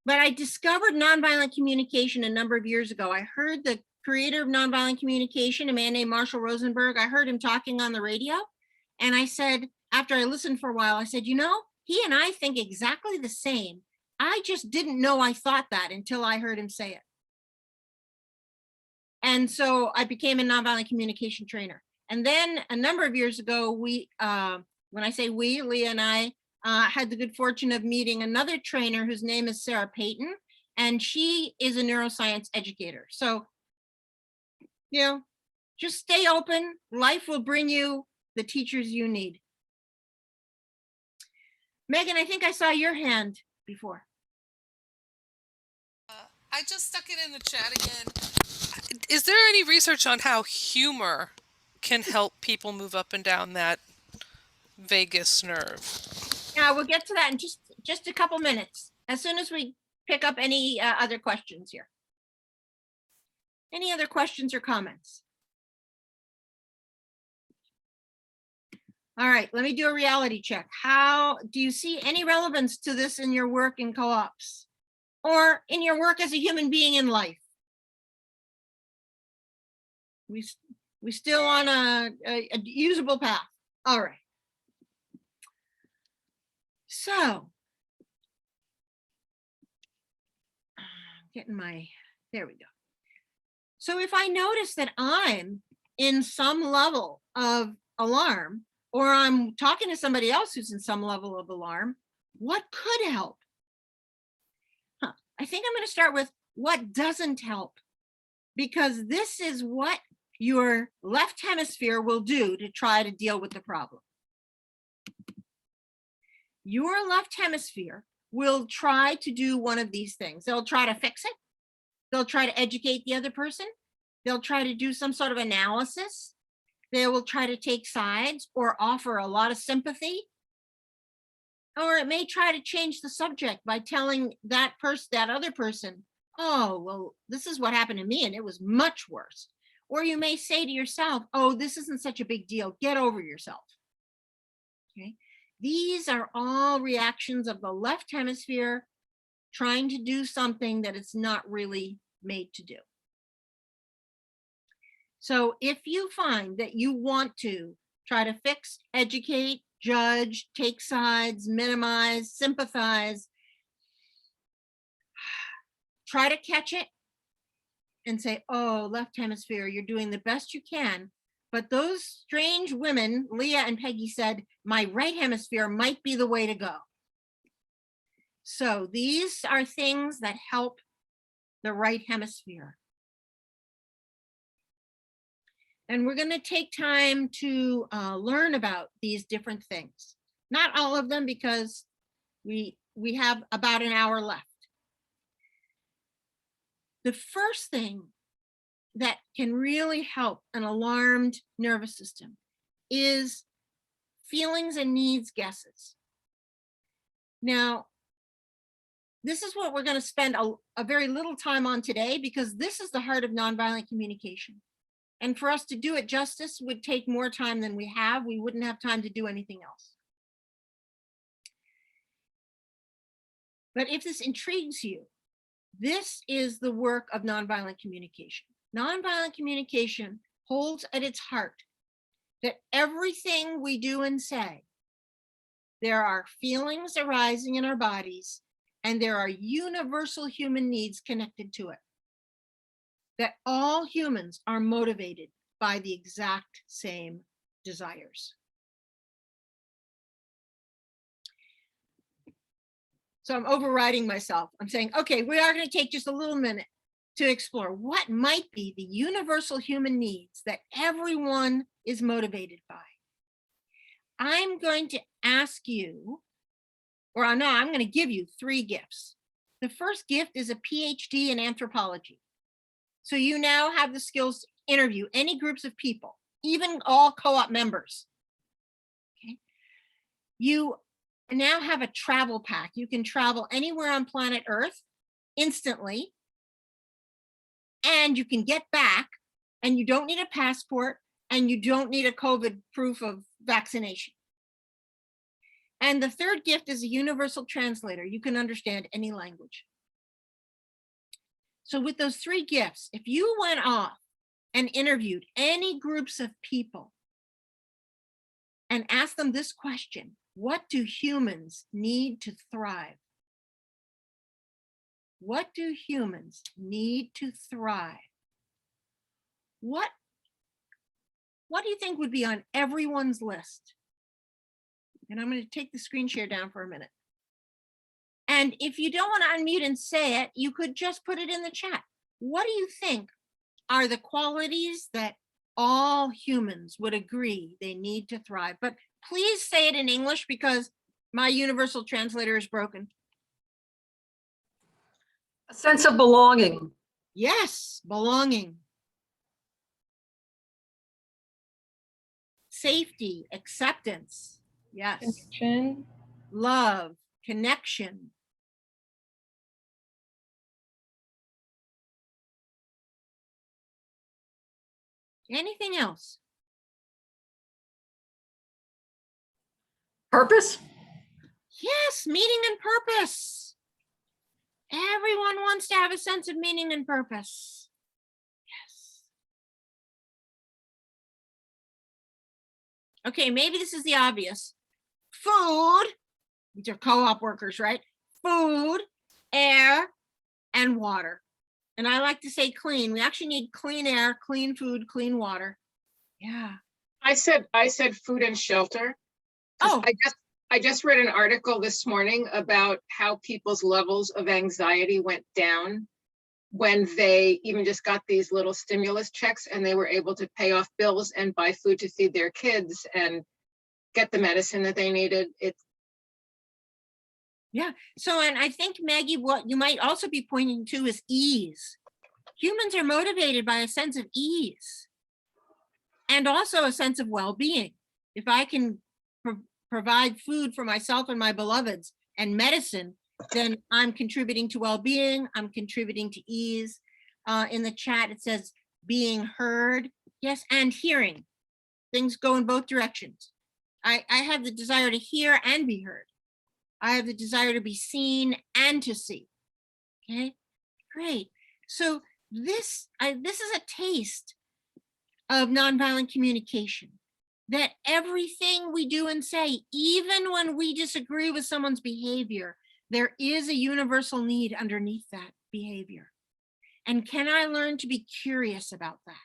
But I discovered nonviolent communication a number of years ago. I heard the creator of nonviolent communication, a man named Marshall Rosenberg, I heard him talking on the radio. And I said, after I listened for a while, I said, you know, he and I think exactly the same. I just didn't know I thought that until I heard him say it. And so I became a nonviolent communication trainer. And then a number of years ago, when I say we, Leah and I, had the good fortune of meeting another trainer whose name is Sarah Payton, and she is a neuroscience educator. So, you know, just stay open. Life will bring you the teachers you need. Megan, I think I saw your hand before. I just stuck it in the chat again. Is there any research on how humor can help people move up and down that vagus nerve? Yeah, we'll get to that in just a couple minutes, as soon as we pick up any other questions here. Any other questions or comments? All right, let me do a reality check. How do you see any relevance to this in your work in co-ops or in your work as a human being in life? We still on a usable path. All right. So, there we go. So if I notice that I'm in some level of alarm, or I'm talking to somebody else who's in some level of alarm, what could help? I think I'm going to start with what doesn't help, because this is what your left hemisphere will do to try to deal with the problem. Your left hemisphere will try to do one of these things. They'll try to fix it. They'll try to educate the other person, They'll try to do some sort of analysis. They will try to take sides or offer a lot of sympathy. Or it may try to change the subject by telling that other person, oh, well, this is what happened to me and it was much worse. Or you may say to yourself, oh, this isn't such a big deal. Get over yourself. Okay. These are all reactions of the left hemisphere trying to do something that it's not really made to do. So if you find that you want to try to fix, educate, judge, take sides, minimize, sympathize, try to catch it and say, oh, left hemisphere, you're doing the best you can. But those strange women, Leah and Peggy, said, my right hemisphere might be the way to go. So these are things that help the right hemisphere. And we're going to take time to learn about these different things. Not all of them, because we have about an hour left. The first thing that can really help an alarmed nervous system is feelings and needs guesses. Now, this is what we're going to spend a very little time on today, because this is the heart of nonviolent communication. And for us to do it justice would take more time than we have. We wouldn't have time to do anything else. But if this intrigues you, this is the work of nonviolent communication. Nonviolent communication holds at its heart that everything we do and say, there are feelings arising in our bodies, and there are universal human needs connected to it. That all humans are motivated by the exact same desires. So I'm overriding myself. I'm saying, okay, we are going to take just a little minute to explore what might be the universal human needs that everyone is motivated by. I'm going to ask you, or no, I'm going to give you 3 gifts. The first gift is a PhD in anthropology. So you now have the skills to interview any groups of people, even all co-op members. Okay. You now have a travel pack. You can travel anywhere on planet Earth instantly, and you can get back, and you don't need a passport, and you don't need a COVID proof of vaccination. And the third gift is a universal translator. You can understand any language. So with those 3 gifts, if you went off and interviewed any groups of people and asked them this question, what do humans need to thrive? What do humans need to thrive? What do you think would be on everyone's list? And I'm going to take the screen share down for a minute. And if you don't want to unmute and say it, you could just put it in the chat. What do you think are the qualities that all humans would agree they need to thrive? But please say it in English, because my universal translator is broken. A sense of belonging. Yes, belonging. Safety, acceptance. Yes. Connection. Love, connection. Anything else? Purpose? Yes, meaning and purpose. Everyone wants to have a sense of meaning and purpose. Yes. Okay, maybe this is the obvious. Food, these are co-op workers, right? Food, air, and water. And I like to say clean. We actually need clean air, clean food, clean water. Yeah. I said food and shelter. Oh, I just read an article this morning about how people's levels of anxiety went down when they even just got these little stimulus checks, and they were able to pay off bills and buy food to feed their kids and get the medicine that they needed. yeah. So, and I think, Maggie, what you might also be pointing to is ease. Humans are motivated by a sense of ease and also a sense of well-being. If I can provide food for myself and my beloveds and medicine, then I'm contributing to well-being, I'm contributing to ease. In the chat, it says being heard. Yes, and hearing. Things go in both directions. I have the desire to hear and be heard. I have the desire to be seen and to see. Okay, great. So this is a taste of nonviolent communication, that everything we do and say, even when we disagree with someone's behavior, there is a universal need underneath that behavior. And can I learn to be curious about that?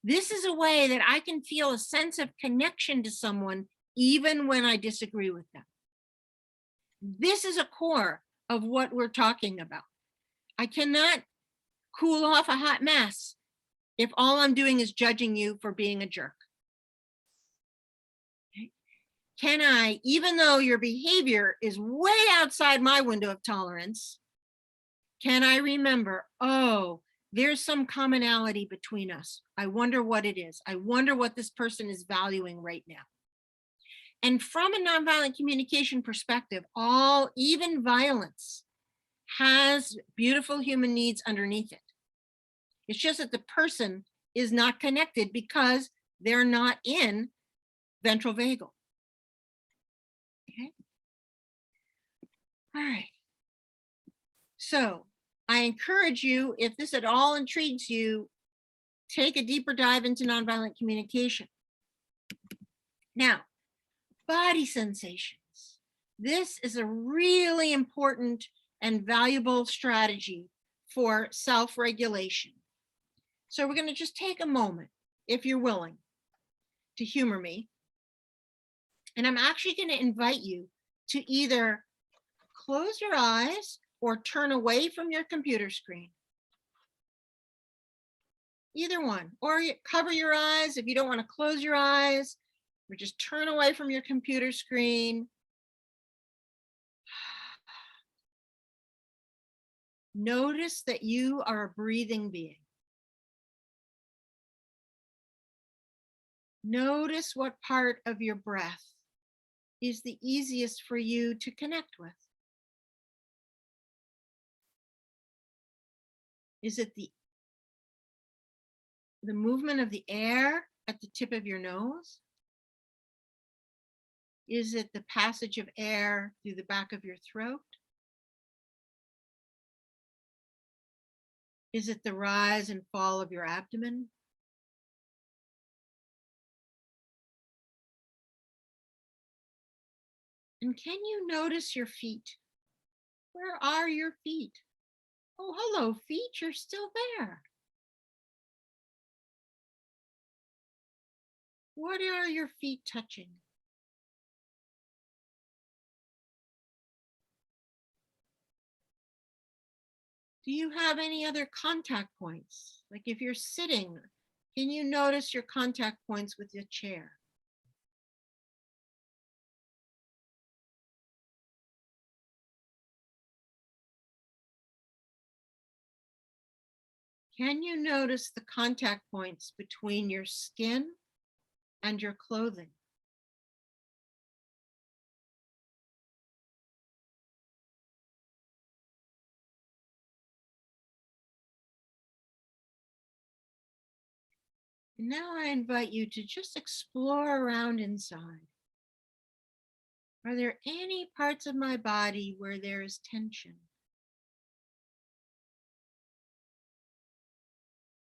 This is a way that I can feel a sense of connection to someone even when I disagree with them. This is a core of what we're talking about. I cannot cool off a hot mess if all I'm doing is judging you for being a jerk. Okay. Can I, even though your behavior is way outside my window of tolerance, can I remember, oh, there's some commonality between us. I wonder what it is. I wonder what this person is valuing right now. And from a nonviolent communication perspective, even violence has beautiful human needs underneath it. It's just that the person is not connected because they're not in ventral vagal. Okay. All right. So I encourage you, if this at all intrigues you, take a deeper dive into nonviolent communication. Now, body sensations. This is a really important and valuable strategy for self-regulation. So we're going to just take a moment, if you're willing, to humor me. And I'm actually going to invite you to either close your eyes or turn away from your computer screen. Either one, or cover your eyes if you don't want to close your eyes, or just turn away from your computer screen. Notice that you are a breathing being. Notice what part of your breath is the easiest for you to connect with. Is it the movement of the air at the tip of your nose? Is it the passage of air through the back of your throat? Is it the rise and fall of your abdomen? And can you notice your feet? Where are your feet? Oh, hello, feet, you're still there. What are your feet touching? Do you have any other contact points? Like if you're sitting, can you notice your contact points with your chair? Can you notice the contact points between your skin and your clothing? And now I invite you to just explore around inside. Are there any parts of my body where there is tension?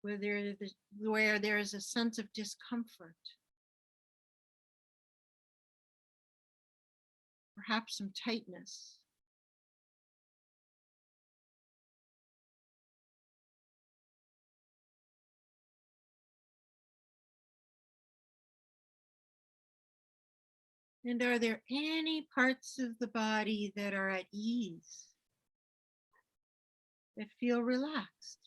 Where there is a sense of discomfort? Perhaps some tightness? And are there any parts of the body that are at ease, that feel relaxed?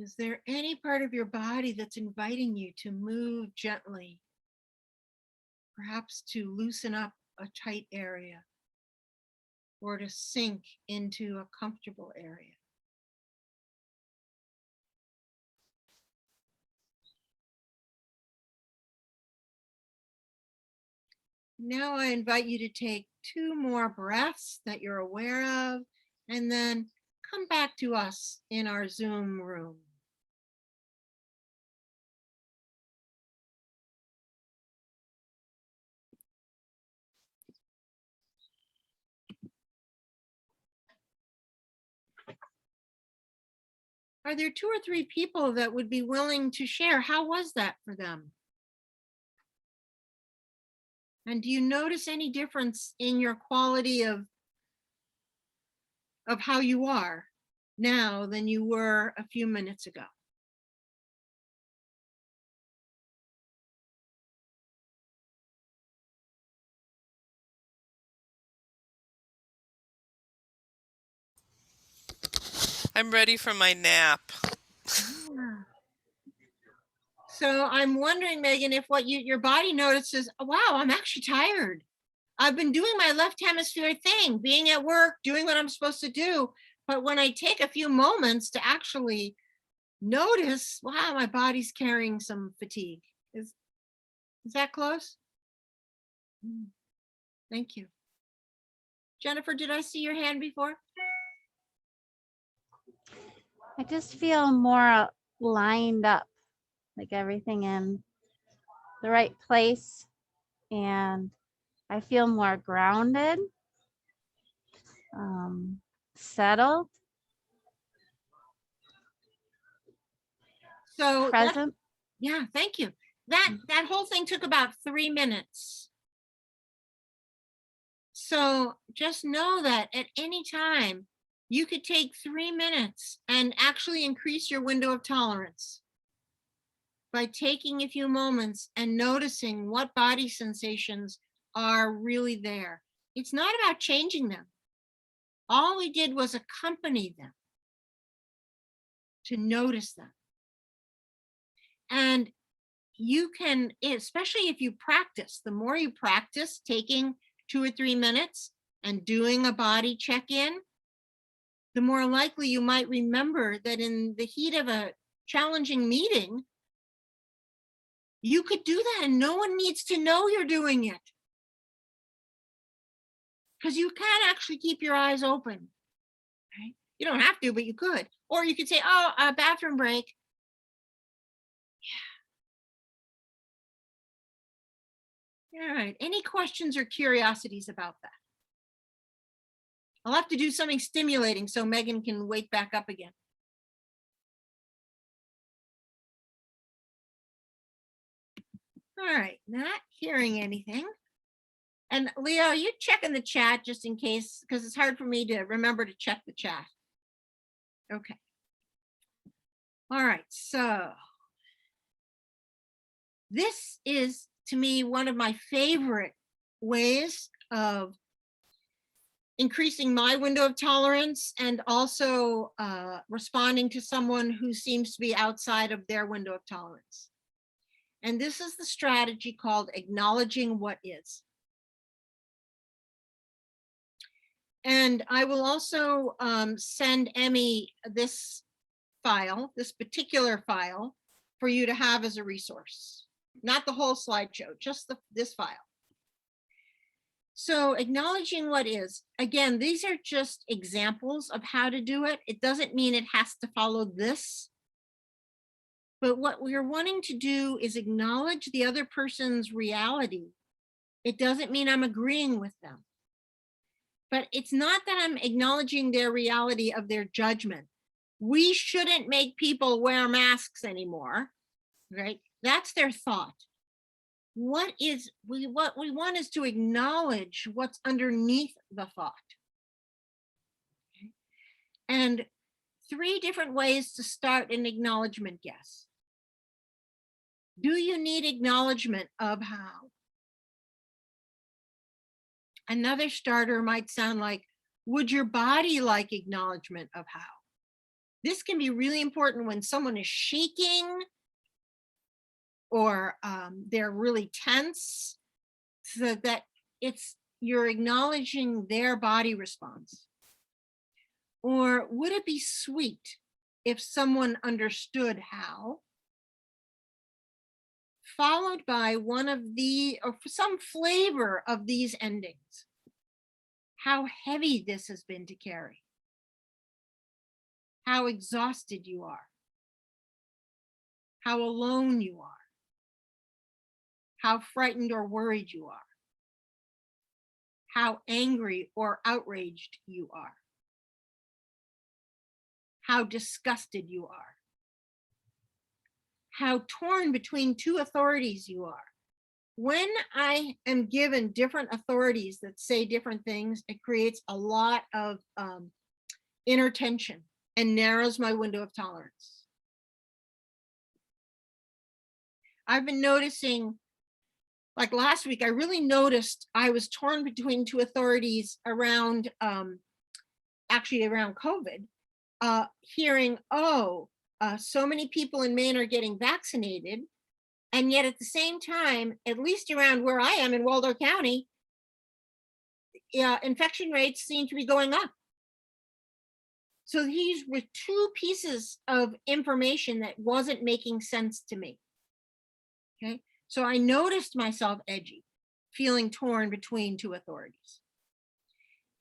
Is there any part of your body that's inviting you to move gently? Perhaps to loosen up a tight area or to sink into a comfortable area. Now I invite you to take 2 more breaths that you're aware of, and then come back to us in our Zoom room. Are there 2 or 3 people that would be willing to share? How was that for them? And do you notice any difference in your quality of how you are now than you were a few minutes ago? I'm ready for my nap. Yeah. So I'm wondering, Megan, if what your body notices, oh, wow, I'm actually tired. I've been doing my left hemisphere thing, being at work, doing what I'm supposed to do. But when I take a few moments to actually notice, wow, my body's carrying some fatigue. Is that close? Thank you. Jennifer, did I see your hand before? I just feel more lined up, like everything in the right place. And I feel more grounded, settled, So present. yeah, thank you. That whole thing took about 3 minutes. So just know that at any time, you could take 3 minutes and actually increase your window of tolerance by taking a few moments and noticing what body sensations are really there. It's not about changing them. All we did was accompany them to notice them. And you can, especially if you practice, the more you practice taking 2 or 3 minutes and doing a body check-in, the more likely you might remember that in the heat of a challenging meeting, you could do that and no one needs to know you're doing it. Because you can actually keep your eyes open. Right? You don't have to, but you could. Or you could say, oh, a bathroom break. Yeah. All right. Any questions or curiosities about that? I'll have to do something stimulating so Megan can wake back up again. All right, not hearing anything. And Leo, you checking the chat just in case, because it's hard for me to remember to check the chat. Okay. All right, so this is, to me, one of my favorite ways of increasing my window of tolerance and also responding to someone who seems to be outside of their window of tolerance. And this is the strategy called acknowledging what is. And I will also send Emmy this file, this particular file, for you to have as a resource. Not the whole slideshow, just this file. So acknowledging what is, again, these are just examples of how to do it. It doesn't mean it has to follow this. But what we're wanting to do is acknowledge the other person's reality. It doesn't mean I'm agreeing with them. But it's not that I'm acknowledging their reality of their judgment. We shouldn't make people wear masks anymore, right? That's their thought. What we want is to acknowledge what's underneath the thought. Okay? And 3 different ways to start an acknowledgement guess. Do you need acknowledgement of how? Another starter might sound like, would your body like acknowledgement of how? This can be really important when someone is shaking or they're really tense, so that you're acknowledging their body response. Or would it be sweet if someone understood how? Followed by one of or some flavor of these endings. How heavy this has been to carry. How exhausted you are. How alone you are. How frightened or worried you are. How angry or outraged you are. How disgusted you are. How torn between two authorities you are. When I am given different authorities that say different things, it creates a lot of inner tension and narrows my window of tolerance. I've been noticing, like last week, I really noticed I was torn between two authorities around, actually around COVID, hearing, so many people in Maine are getting vaccinated. And yet at the same time, at least around where I am in Waldo County, infection rates seem to be going up. So these were two pieces of information that wasn't making sense to me. Okay, so I noticed myself edgy, feeling torn between two authorities.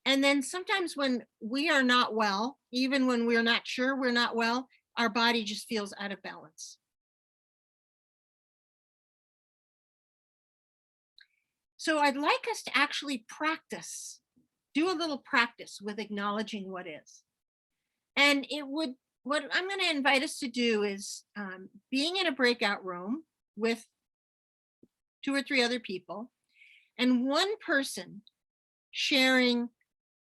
And then sometimes when we are not well, even when we're not sure we're not well, our body just feels out of balance. So I'd like us to actually practice, do a little practice with acknowledging what is. And what I'm going to invite us to do is being in a breakout room with 2 or 3 other people, and one person sharing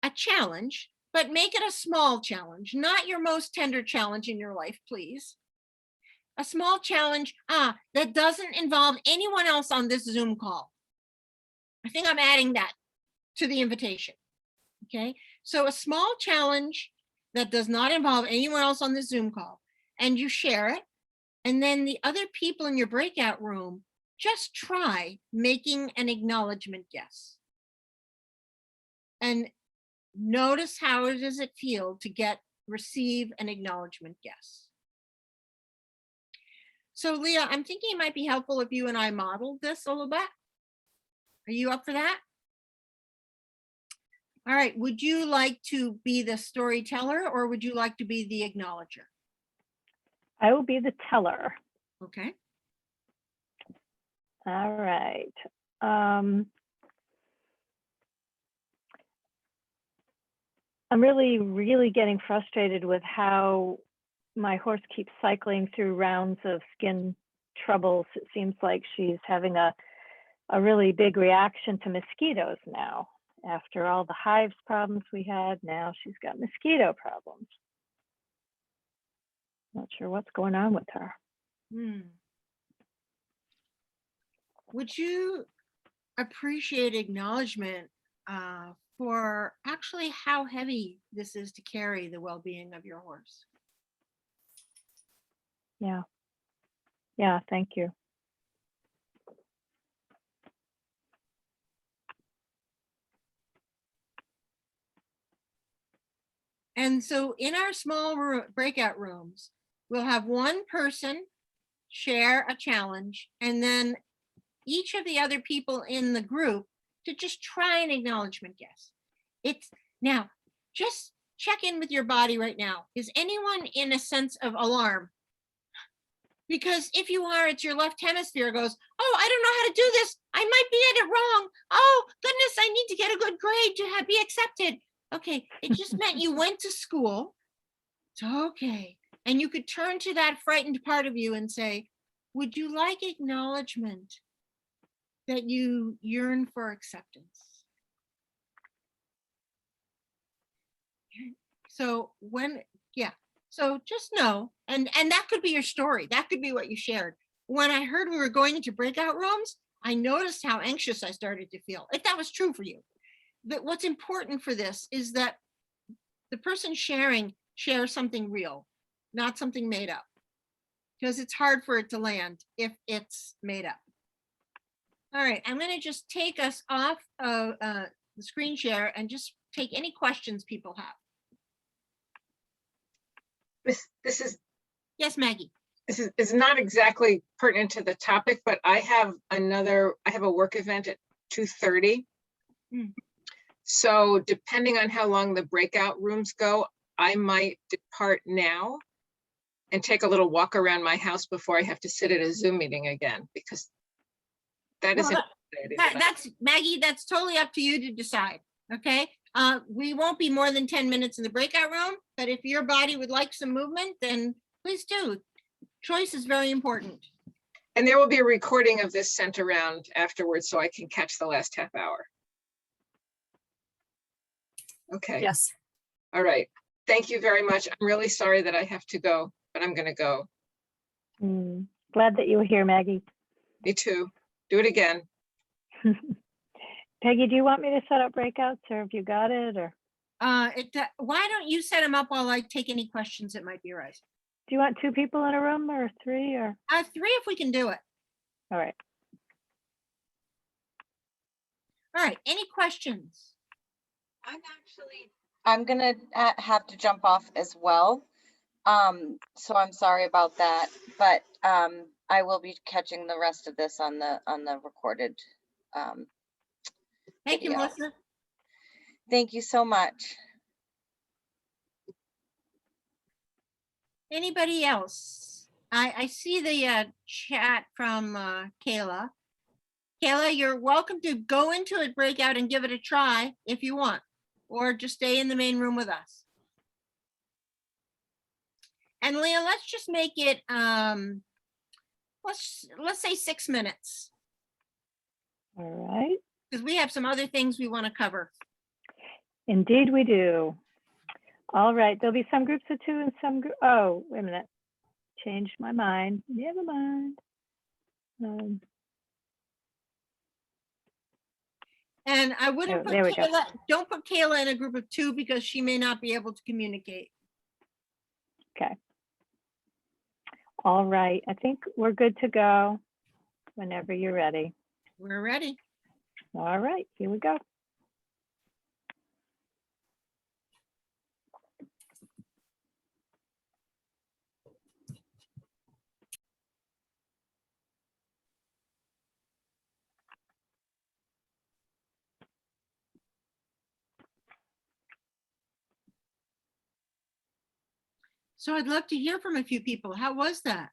a challenge, but make it a small challenge, not your most tender challenge in your life, please. A small challenge that doesn't involve anyone else on this Zoom call. I think I'm adding that to the invitation. Okay, so a small challenge that does not involve anyone else on the Zoom call, and you share it, and then the other people in your breakout room just try making an acknowledgement guess. And notice how does it feel to receive an acknowledgement guess. So Leah, I'm thinking it might be helpful if you and I modeled this a little bit. Are you up for that? All right, would you like to be the storyteller or would you like to be the acknowledger? I will be the teller. Okay. All right. I'm really getting frustrated with how my horse keeps cycling through rounds of skin troubles. It seems like she's having a really big reaction to mosquitoes now. After all the hives problems we had, now she's got mosquito problems. Not sure what's going on with her. Would you appreciate acknowledgement for actually how heavy this is to carry the well-being of your horse? Yeah, thank you. And so in our small breakout rooms, we'll have one person share a challenge, and then each of the other people in the group to just try an acknowledgement guess. Now, just check in with your body right now. Is anyone in a sense of alarm? Because if you are, it's your left hemisphere goes, oh, I don't know how to do this. I might be at it wrong. Oh, goodness, I need to get a good grade to be accepted. Okay, it just meant you went to school. It's okay. And you could turn to that frightened part of you and say, would you like acknowledgement that you yearn for acceptance? So so just know, and that could be your story. That could be what you shared. When I heard we were going into breakout rooms, I noticed how anxious I started to feel, if that was true for you. But what's important for this is that the person shares something real. not something made up. Because it's hard for it to land if it's made up. All right, I'm going to just take us off of the screen share and just take any questions people have. This is Yes, Maggie. this is not exactly pertinent to the topic, but I have a work event at 2:30. Mm. So depending on how long the breakout rooms go, I might depart now and take a little walk around my house before I have to sit at a Zoom meeting again, because that Well, isn't. that's Maggie, that's totally up to you to decide. Okay. We won't be more than 10 minutes in the breakout room, but if your body would like some movement, then please do. Choice is very important. And there will be a recording of this sent around afterwards, so I can catch the last half hour. Okay. Yes. All right. Thank you very much. I'm really sorry that I have to go, but I'm going to go. Glad that you were here, Maggie. Me too. Do it again. Peggy, do you want me to set up breakouts, or have you got it? Or Why don't you set them up while I take any questions that might be arising? do you want 2 people in a room, or 3, or? 3 if we can do it. All right. All right. Any questions? I'm gonna have to jump off as well. So I'm sorry about that, but I will be catching the rest of this on the recorded. Thank you, video. Melissa. Thank you so much. Anybody else? I see the chat from Kayla. Kayla, you're welcome to go into a breakout and give it a try if you want, or just stay in the main room with us. And Leah, let's just make it let's say 6 minutes, All right. because we have some other things we want to cover. Indeed, we do. All right. There'll be some groups of 2 and some. Oh, wait a minute. Changed my mind. Never mind. And I wouldn't put there we go. Kayla, don't put Kayla in a group of 2 because she may not be able to communicate. Okay. All right. I think we're good to go whenever you're ready. We're ready. All right. Here we go. So I'd love to hear from a few people. How was that?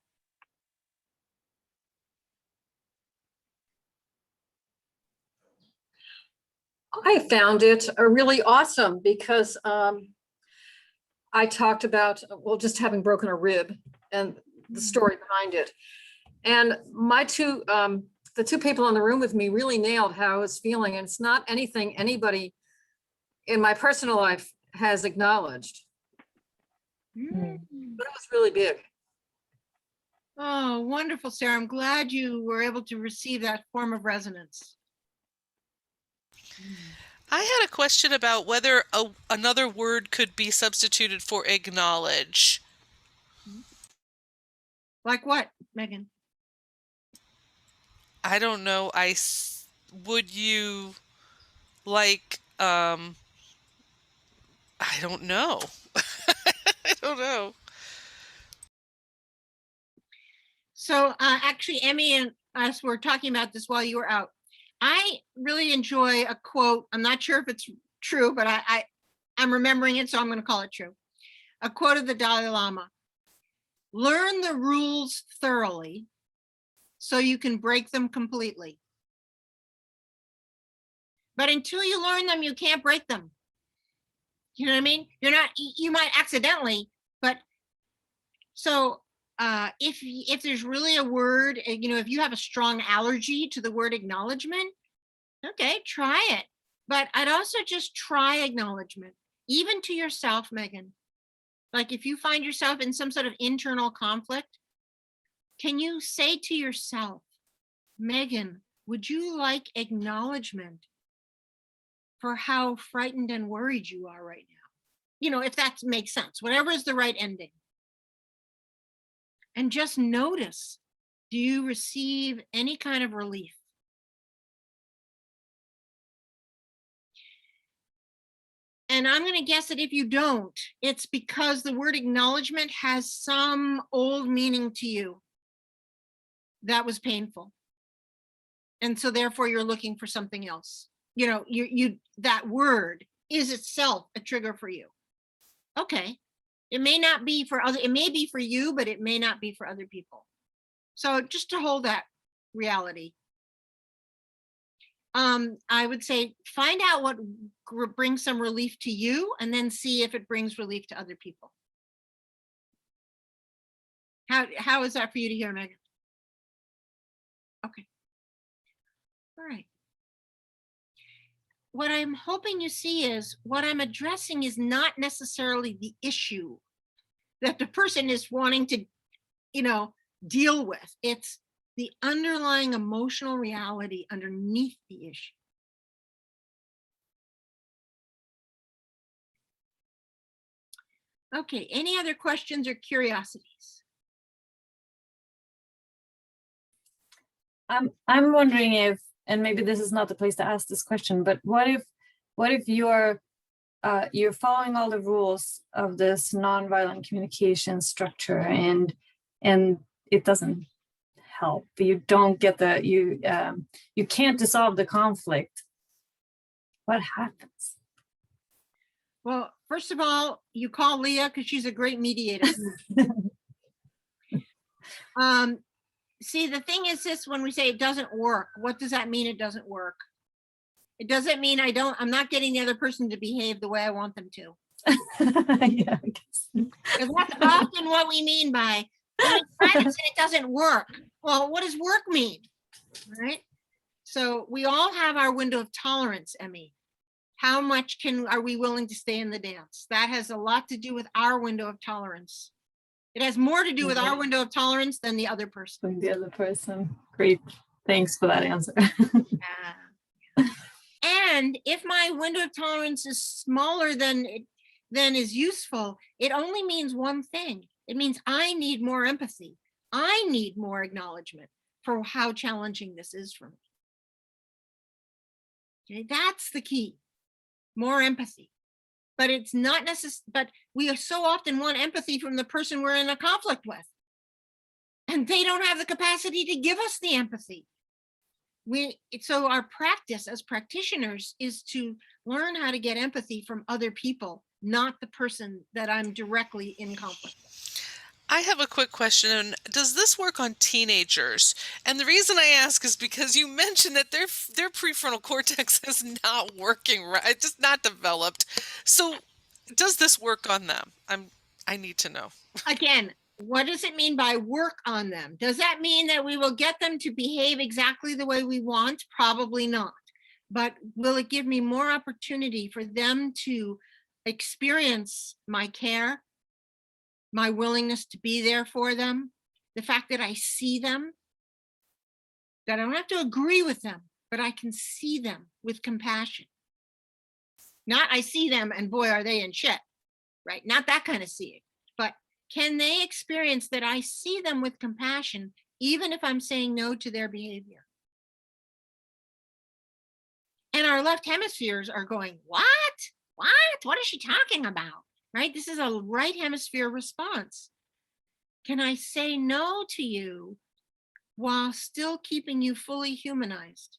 I found it really awesome because I talked about, well, just having broken a rib and the story behind it. And my the 2 people in the room with me really nailed how I was feeling. And it's not anything anybody in my personal life has acknowledged. But it was really big. Oh, wonderful, Sarah. I'm glad you were able to receive that form of resonance. I had a question about whether another word could be substituted for acknowledge. Like what, Megan? I don't know. Would you like, I don't know. I don't know. So actually, Emmy and us were talking about this while you were out. I really enjoy a quote. I'm not sure if it's true, but I'm remembering it, so I'm going to call it true. A quote of the Dalai Lama. Learn the rules thoroughly so you can break them completely. But until you learn them, you can't break them. You know what I mean? You might accidentally, but so if there's really a word, if you have a strong allergy to the word acknowledgement, okay, try it. But I'd also just try acknowledgement, even to yourself, Megan. Like if you find yourself in some sort of internal conflict, can you say to yourself, Megan, would you like acknowledgement for how frightened and worried you are right now? If that makes sense, whatever is the right ending. And just notice, do you receive any kind of relief? And I'm going to guess that if you don't, it's because the word acknowledgement has some old meaning to you that was painful. And so therefore you're looking for something else. You know, that word is itself a trigger for you. Okay. It may not be for other, it may be for you, but it may not be for other people. So just to hold that reality. I would say find out what brings some relief to you and then see if it brings relief to other people. How is that for you to hear, Megan? Okay. All right. What I'm hoping you see is what I'm addressing is not necessarily the issue that the person is wanting to, deal with. It's the underlying emotional reality underneath the issue. Okay, any other questions or curiosities? I'm wondering if, and maybe this is not the place to ask this question, but what if you're following all the rules of this nonviolent communication structure and it doesn't help? You don't get you can't dissolve the conflict. What happens? Well, first of all, you call Leah because she's a great mediator. See, the thing is this, when we say it doesn't work, what does that mean? It doesn't work. It doesn't mean I'm not getting the other person to behave the way I want them to. Yeah, I guess. Because that's often what we mean by, it doesn't work. Well, what does work mean? Right? So we all have our window of tolerance, Emmy. How much are we willing to stay in the dance? That has a lot to do with our window of tolerance. It has more to do with our window of tolerance than the other person. The other person. Great. Thanks for that answer. And if my window of tolerance is smaller than is useful, it only means one thing. It means I need more empathy. I need more acknowledgement for how challenging this is for me. Okay, that's the key. More empathy. But it's not necessary, but we so often want empathy from the person we're in a conflict with. And they don't have the capacity to give us the empathy. So our practice as practitioners is to learn how to get empathy from other people, not the person that I'm directly in conflict with. I have a quick question. Does this work on teenagers? And the reason I ask is because you mentioned that their prefrontal cortex is not working right. It's just not developed. So does this work on them? I need to know. Again, what does it mean by work on them? Does that mean that we will get them to behave exactly the way we want? Probably not. But will it give me more opportunity for them to experience my care, my willingness to be there for them, the fact that I see them, that I don't have to agree with them, but I can see them with compassion. Not I see them and boy, are they in shit, right? Not that kind of seeing, but can they experience that I see them with compassion, even if I'm saying no to their behavior? And our left hemispheres are going, what? What is she talking about? Right? This is a right hemisphere response. Can I say no to you while still keeping you fully humanized?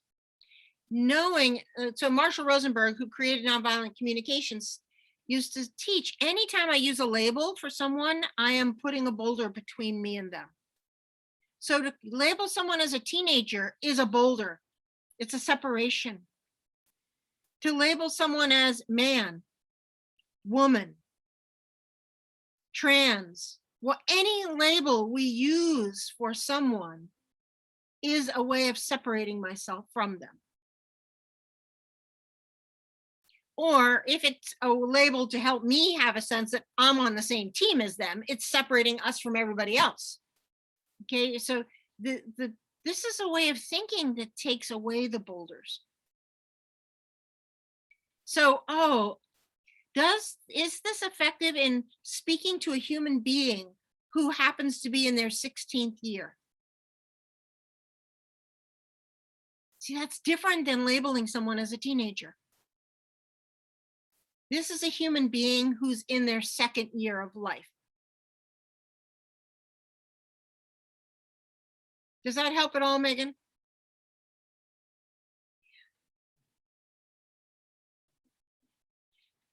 Knowing, so Marshall Rosenberg, who created nonviolent communications, used to teach, anytime I use a label for someone, I am putting a boulder between me and them. So to label someone as a teenager is a boulder. It's a separation. To label someone as man, woman, trans, any label we use for someone is a way of separating myself from them. Or if it's a label to help me have a sense that I'm on the same team as them, it's separating us from everybody else. Okay, so this is a way of thinking that takes away the boulders. So, is this effective in speaking to a human being who happens to be in their 16th year. See, that's different than labeling someone as a teenager. This is a human being who's in their 2nd year of life. Does that help at all, Megan?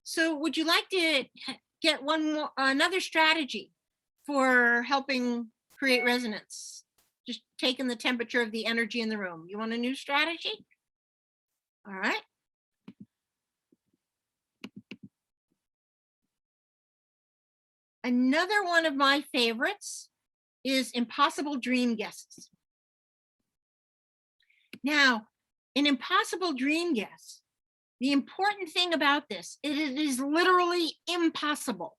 So would you like to get another strategy for helping create resonance? Just taking the temperature of the energy in the room. You want a new strategy? All right. Another one of my favorites is impossible dream guesses. Now, an impossible dream guess, the important thing about this, it is literally impossible.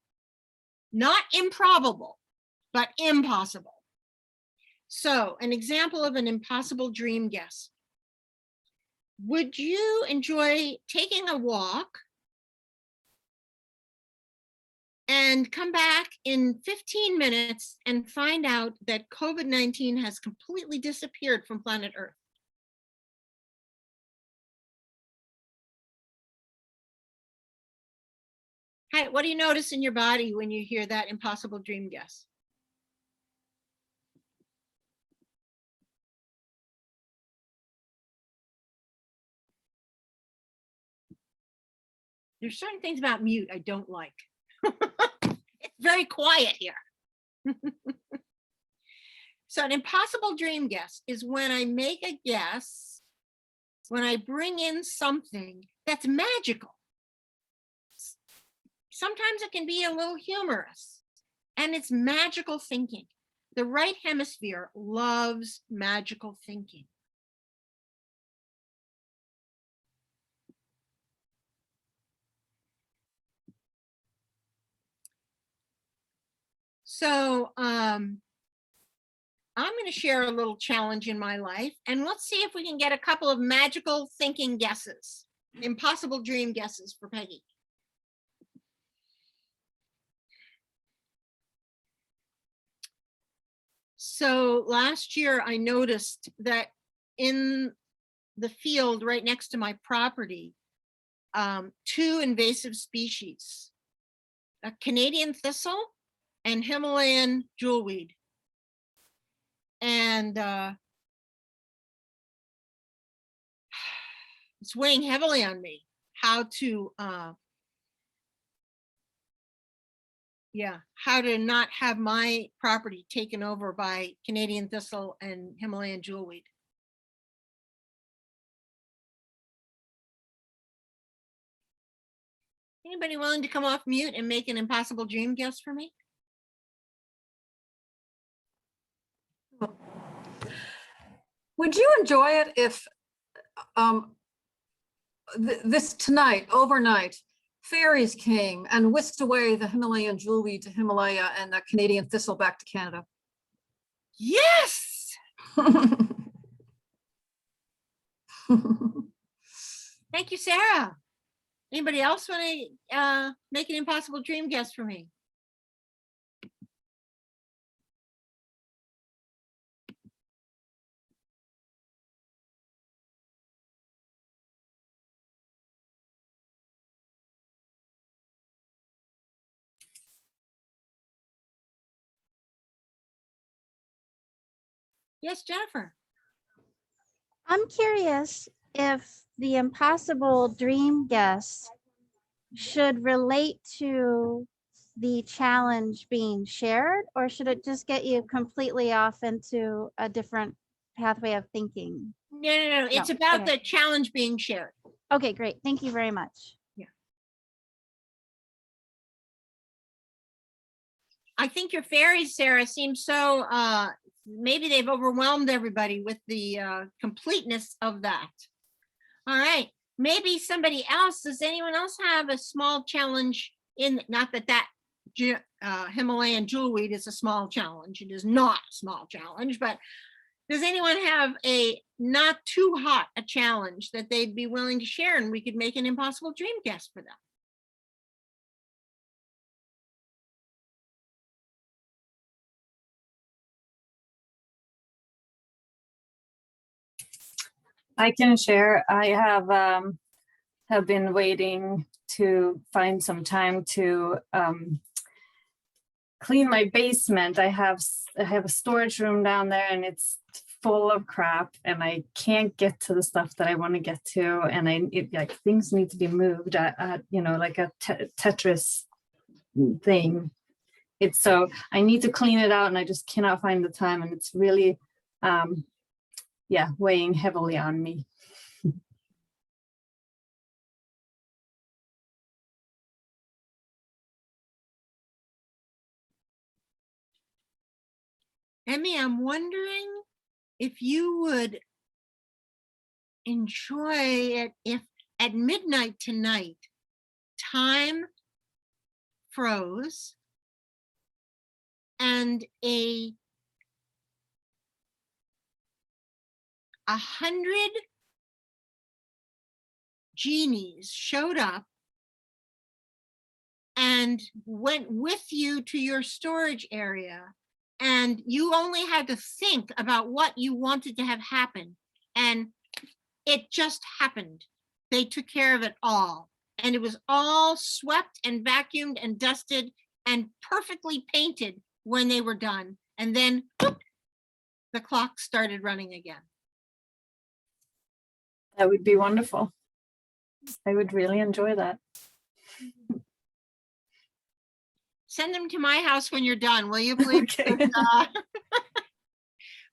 Not improbable, but impossible. So, an example of an impossible dream guess. Would you enjoy taking a walk and come back in 15 minutes and find out that COVID-19 has completely disappeared from planet Earth? Hey, what do you notice in your body when you hear that impossible dream guess? There's certain things about mute I don't like. It's very quiet here. So an impossible dream guess is when I make a guess, when I bring in something that's magical. Sometimes it can be a little humorous, and it's magical thinking. The right hemisphere loves magical thinking. So I'm going to share a little challenge in my life, and let's see if we can get a couple of magical thinking guesses, impossible dream guesses for Peggy. So last year I noticed that in the field right next to my property, 2 invasive species, a Canadian thistle and Himalayan jewelweed. And it's weighing heavily on me how to not have my property taken over by Canadian thistle and Himalayan jewelweed. Anybody willing to come off mute and make an impossible dream guess for me? Would you enjoy it if this tonight, overnight, fairies came and whisked away the Himalayan jewelweed to Himalaya and the Canadian thistle back to Canada? Yes! Thank you, Sarah. Anybody else want to make an impossible dream guess for me? Yes, Jennifer. I'm curious if the impossible dream guess should relate to the challenge being shared, or should it just get you completely off into a different pathway of thinking? No. It's about okay. the challenge being shared. Okay, great. Thank you very much. Yeah. I think your fairies, Sarah, seem so, maybe they've overwhelmed everybody with the completeness of that. All right. Maybe somebody else, does anyone else have a small challenge in, not that Himalayan jewelweed is a small challenge. It is not a small challenge, but does anyone have a not too hot a challenge that they'd be willing to share, and we could make an impossible dream guess for them? I can share. I have been waiting to find some time to clean my basement. I have a storage room down there, and it's full of crap, and I can't get to the stuff that I want to get to, and like things need to be moved at you know, like a Tetris thing. It's so I need to clean it out, and I just cannot find the time, and it's really yeah, weighing heavily on me. Emmy, I'm wondering if you would enjoy it if at midnight tonight, time froze and 100 genies showed up and went with you to your storage area, and you only had to think about what you wanted to have happen, and it just happened. They took care of it all, and it was all swept and vacuumed and dusted and perfectly painted when they were done, and then whoop, the clock started running again. That would be wonderful. I would really enjoy that. Send them to my house when you're done, will you please? Okay.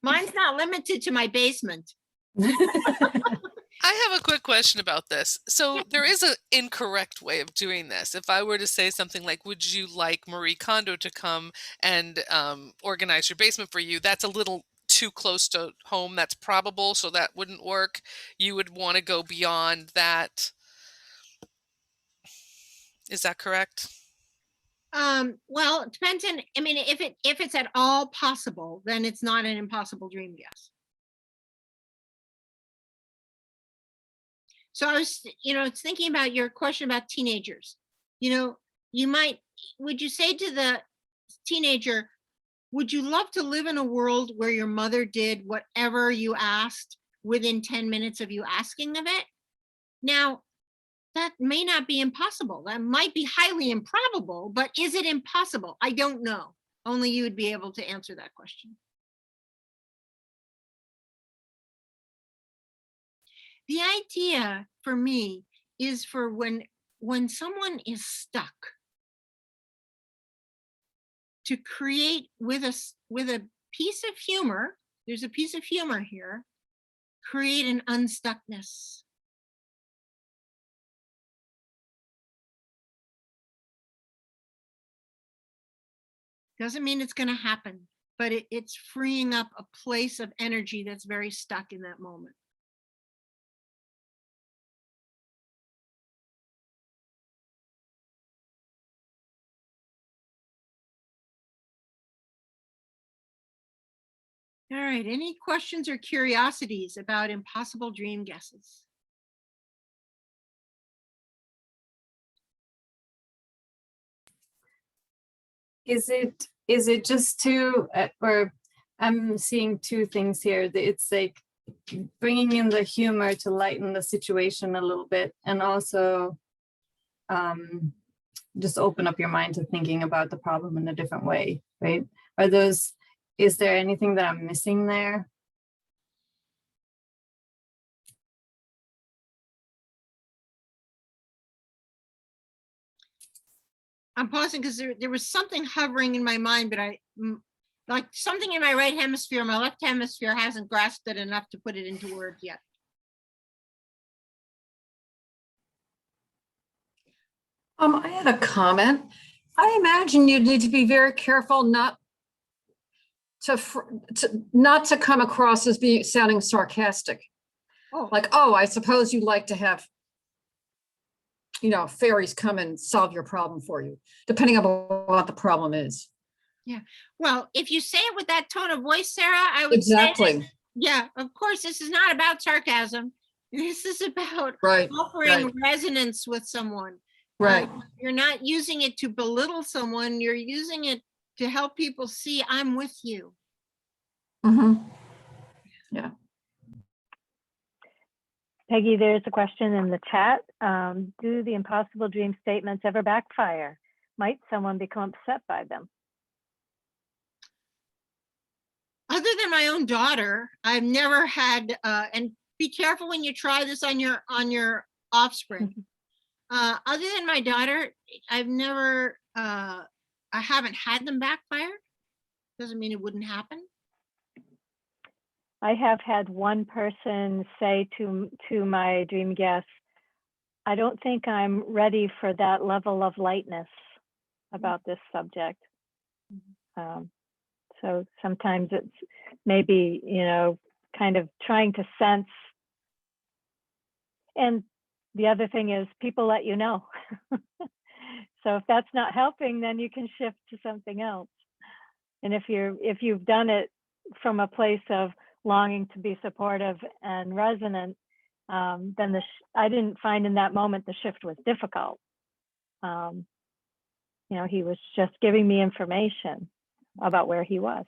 Mine's not limited to my basement. I have a quick question about this. So there is an incorrect way of doing this. If I were to say something like, would you like Marie Kondo to come and organize your basement for you? That's a little too close to home. That's probable, so that wouldn't work. You would want to go beyond that. Is that correct? Well, it depends on, I mean, if it's at all possible, then it's not an impossible dream guess. So I was, it's thinking about your question about teenagers. Would you say to the teenager, would you love to live in a world where your mother did whatever you asked within 10 minutes of you asking of it? Now, that may not be impossible. That might be highly improbable, but is it impossible? I don't know. Only you would be able to answer that question. The idea for me is for when someone is stuck, to create with a piece of humor, there's a piece of humor here, create an unstuckness. Doesn't mean it's going to happen, but it's freeing up a place of energy that's very stuck in that moment. All right, any questions or curiosities about impossible dream guesses? Is it just to, or I'm seeing two things here. It's like bringing in the humor to lighten the situation a little bit, and also just open up your mind to thinking about the problem in a different way, right? Is there anything that I'm missing there? I'm pausing because there was something hovering in my mind, but like something in my right hemisphere, my left hemisphere hasn't grasped it enough to put it into words yet. I had a comment. I imagine you need to be very careful not to come across as sounding sarcastic. Oh. Like, oh, I suppose you'd like to have, fairies come and solve your problem for you, depending on what the problem is. Yeah. Well, if you say it with that tone of voice, Sarah, I would Exactly. say, yeah, of course, this is not about sarcasm. This is about offering resonance with someone. Right. You're not using it to belittle someone. You're using it to help people see I'm with you. Mm-hmm. Yeah. Peggy, there's a question in the chat. Do the impossible dream statements ever backfire? Might someone become upset by them? Other than my own daughter, I've never had, and be careful when you try this on your offspring. Other than my daughter, I've never, I haven't had them backfire. Doesn't mean it wouldn't happen. I have had one person say to my dream guest, I don't think I'm ready for that level of lightness about this subject. So sometimes it's maybe, you know, kind of trying to sense. And the other thing is people let you know. So if that's not helping, then you can shift to something else. And if you've done it from a place of longing to be supportive and resonant, then I didn't find in that moment the shift was difficult. You know, he was just giving me information about where he was.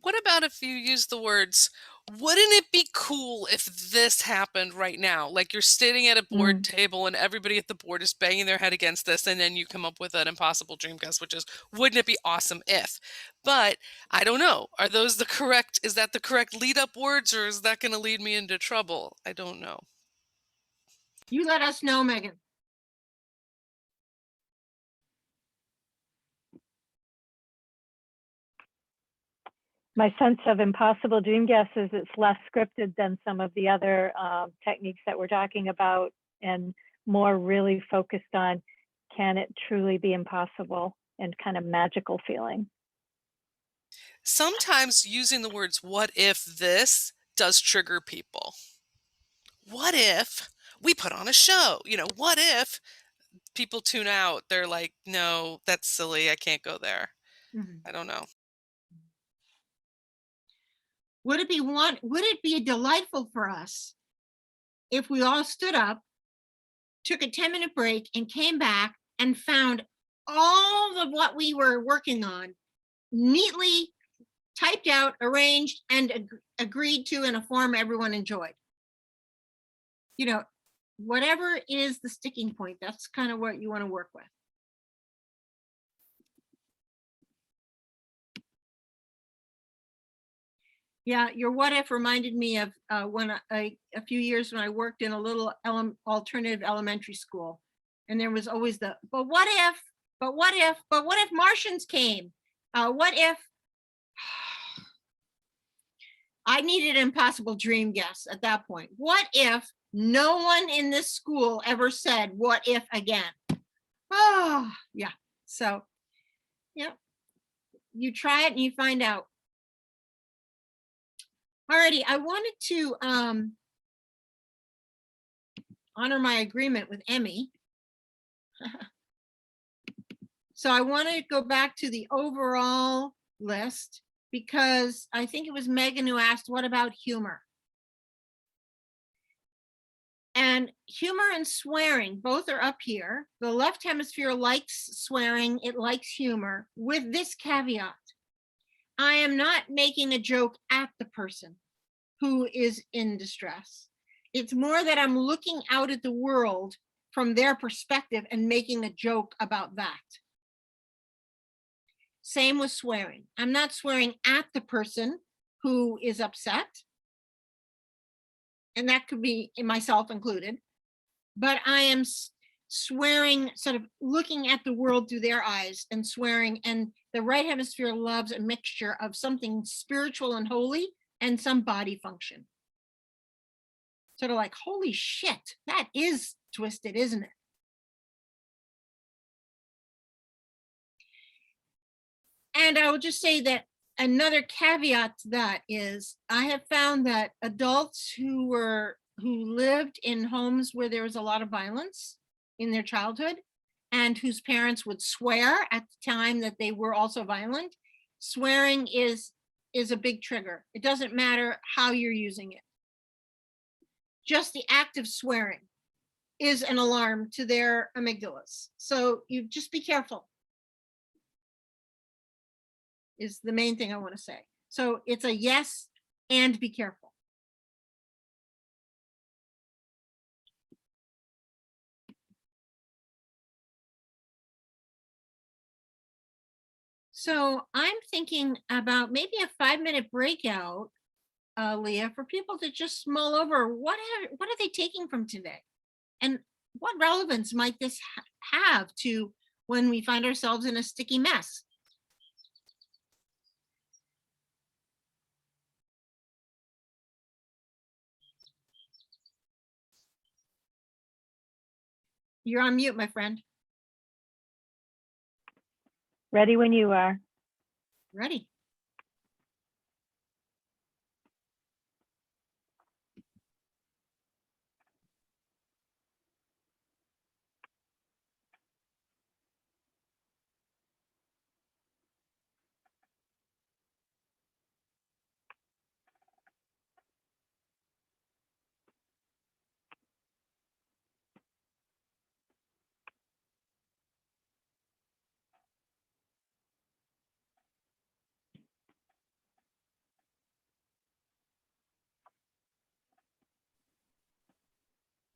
What about if you use the words, wouldn't it be cool if this happened right now? Like you're sitting at a board table and everybody at the board is banging their head against this, and then you come up with an impossible dream guess, which is, wouldn't it be awesome if? But I don't know. Are those the correct, is that the correct lead up words, or is that going to lead me into trouble? I don't know. You let us know, Megan. My sense of impossible dream guess is it's less scripted than some of the other techniques that we're talking about, and more really focused on, can it truly be impossible, and kind of magical feeling. Sometimes using the words, what if this, does trigger people. What if we put on a show? You know, what if people tune out? They're like, no, that's silly. I can't go there. I don't know. Would it be delightful for us if we all stood up, took a 10-minute break, and came back and found all of what we were working on neatly typed out, arranged, and agreed to in a form everyone enjoyed? You know, whatever is the sticking point, that's kind of what you want to work with. Yeah, your what if reminded me of when a few years when I worked in a little alternative elementary school, and there was always the, but what if Martians came? What if? I needed an impossible dream guess at that point. What if no one in this school ever said what if again? Oh, yeah. So, yeah, you try it and you find out. Alrighty, I wanted to honor my agreement with Emmy. So I want to go back to the overall list, because I think it was Megan who asked, what about humor? And humor and swearing, both are up here. The left hemisphere likes swearing, it likes humor, with this caveat. I am not making a joke at the person who is in distress. It's more that I'm looking out at the world from their perspective and making a joke about that. Same with swearing. I'm not swearing at the person who is upset, and that could be myself included, but I am swearing, sort of looking at the world through their eyes and swearing. And the right hemisphere loves a mixture of something spiritual and holy and some body function. Sort of like, holy shit, that is twisted, isn't it? And I will just say that another caveat to that is, I have found that adults who lived in homes where there was a lot of violence in their childhood, and whose parents would swear at the time that they were also violent, swearing is a big trigger. It doesn't matter how you're using it. Just the act of swearing is an alarm to their amygdalas. So you just be careful, is the main thing I want to say. So it's a yes, and be careful. So I'm thinking about maybe a 5-minute breakout, Leah, for people to just mull over what are they taking from today, and what relevance might this have to when we find ourselves in a sticky mess. You're on mute, my friend. Ready when you are. Ready.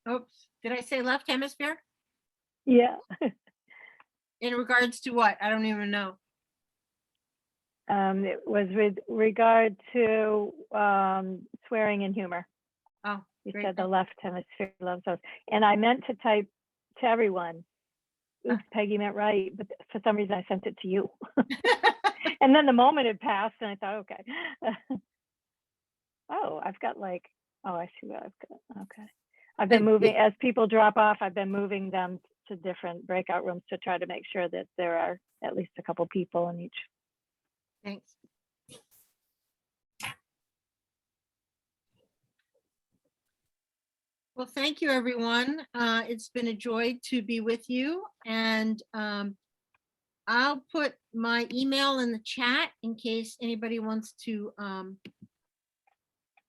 Oops, did I say left hemisphere? Yeah. In regards to what? I don't even know. It was with regard to swearing and humor. Oh, You great. said the left hemisphere loves those. And I meant to type to everyone. Oops, Peggy meant right, but for some reason I sent it to you. And then the moment had passed and I thought, okay. Oh, I've got like, oh, I see what I've got. Okay. I've been moving, as people drop off, I've been moving them to different breakout rooms to try to make sure that there are at least a couple people in each. Thanks. Well, thank you, everyone. It's been a joy to be with you. And I'll put my email in the chat in case anybody wants to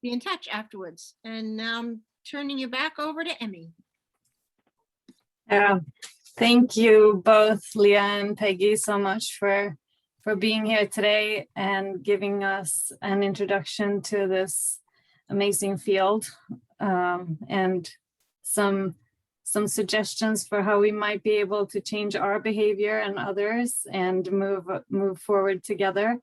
be in touch afterwards. And now I'm turning you back over to Emmy. Yeah, thank you both, Leah and Peggy, so much for being here today and giving us an introduction to this amazing field, and some suggestions for how we might be able to change our behavior and others and move forward together.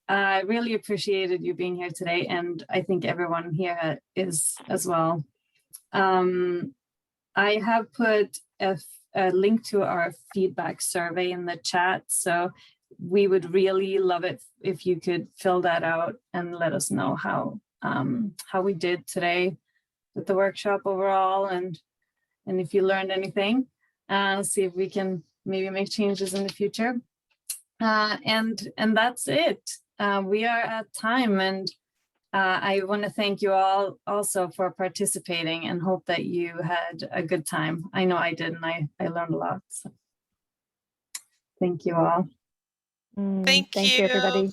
I really appreciated you being here today, and I think everyone here is as well. I have put a link to our feedback survey in the chat, so we would really love it if you could fill that out and let us know how we did today with the workshop overall, and if you learned anything. See if we can maybe make changes in the future. And that's it. We are at time, and I want to thank you all also for participating and hope that you had a good time. I know I did, and I learned a lot. So thank you all. Thank you, everybody.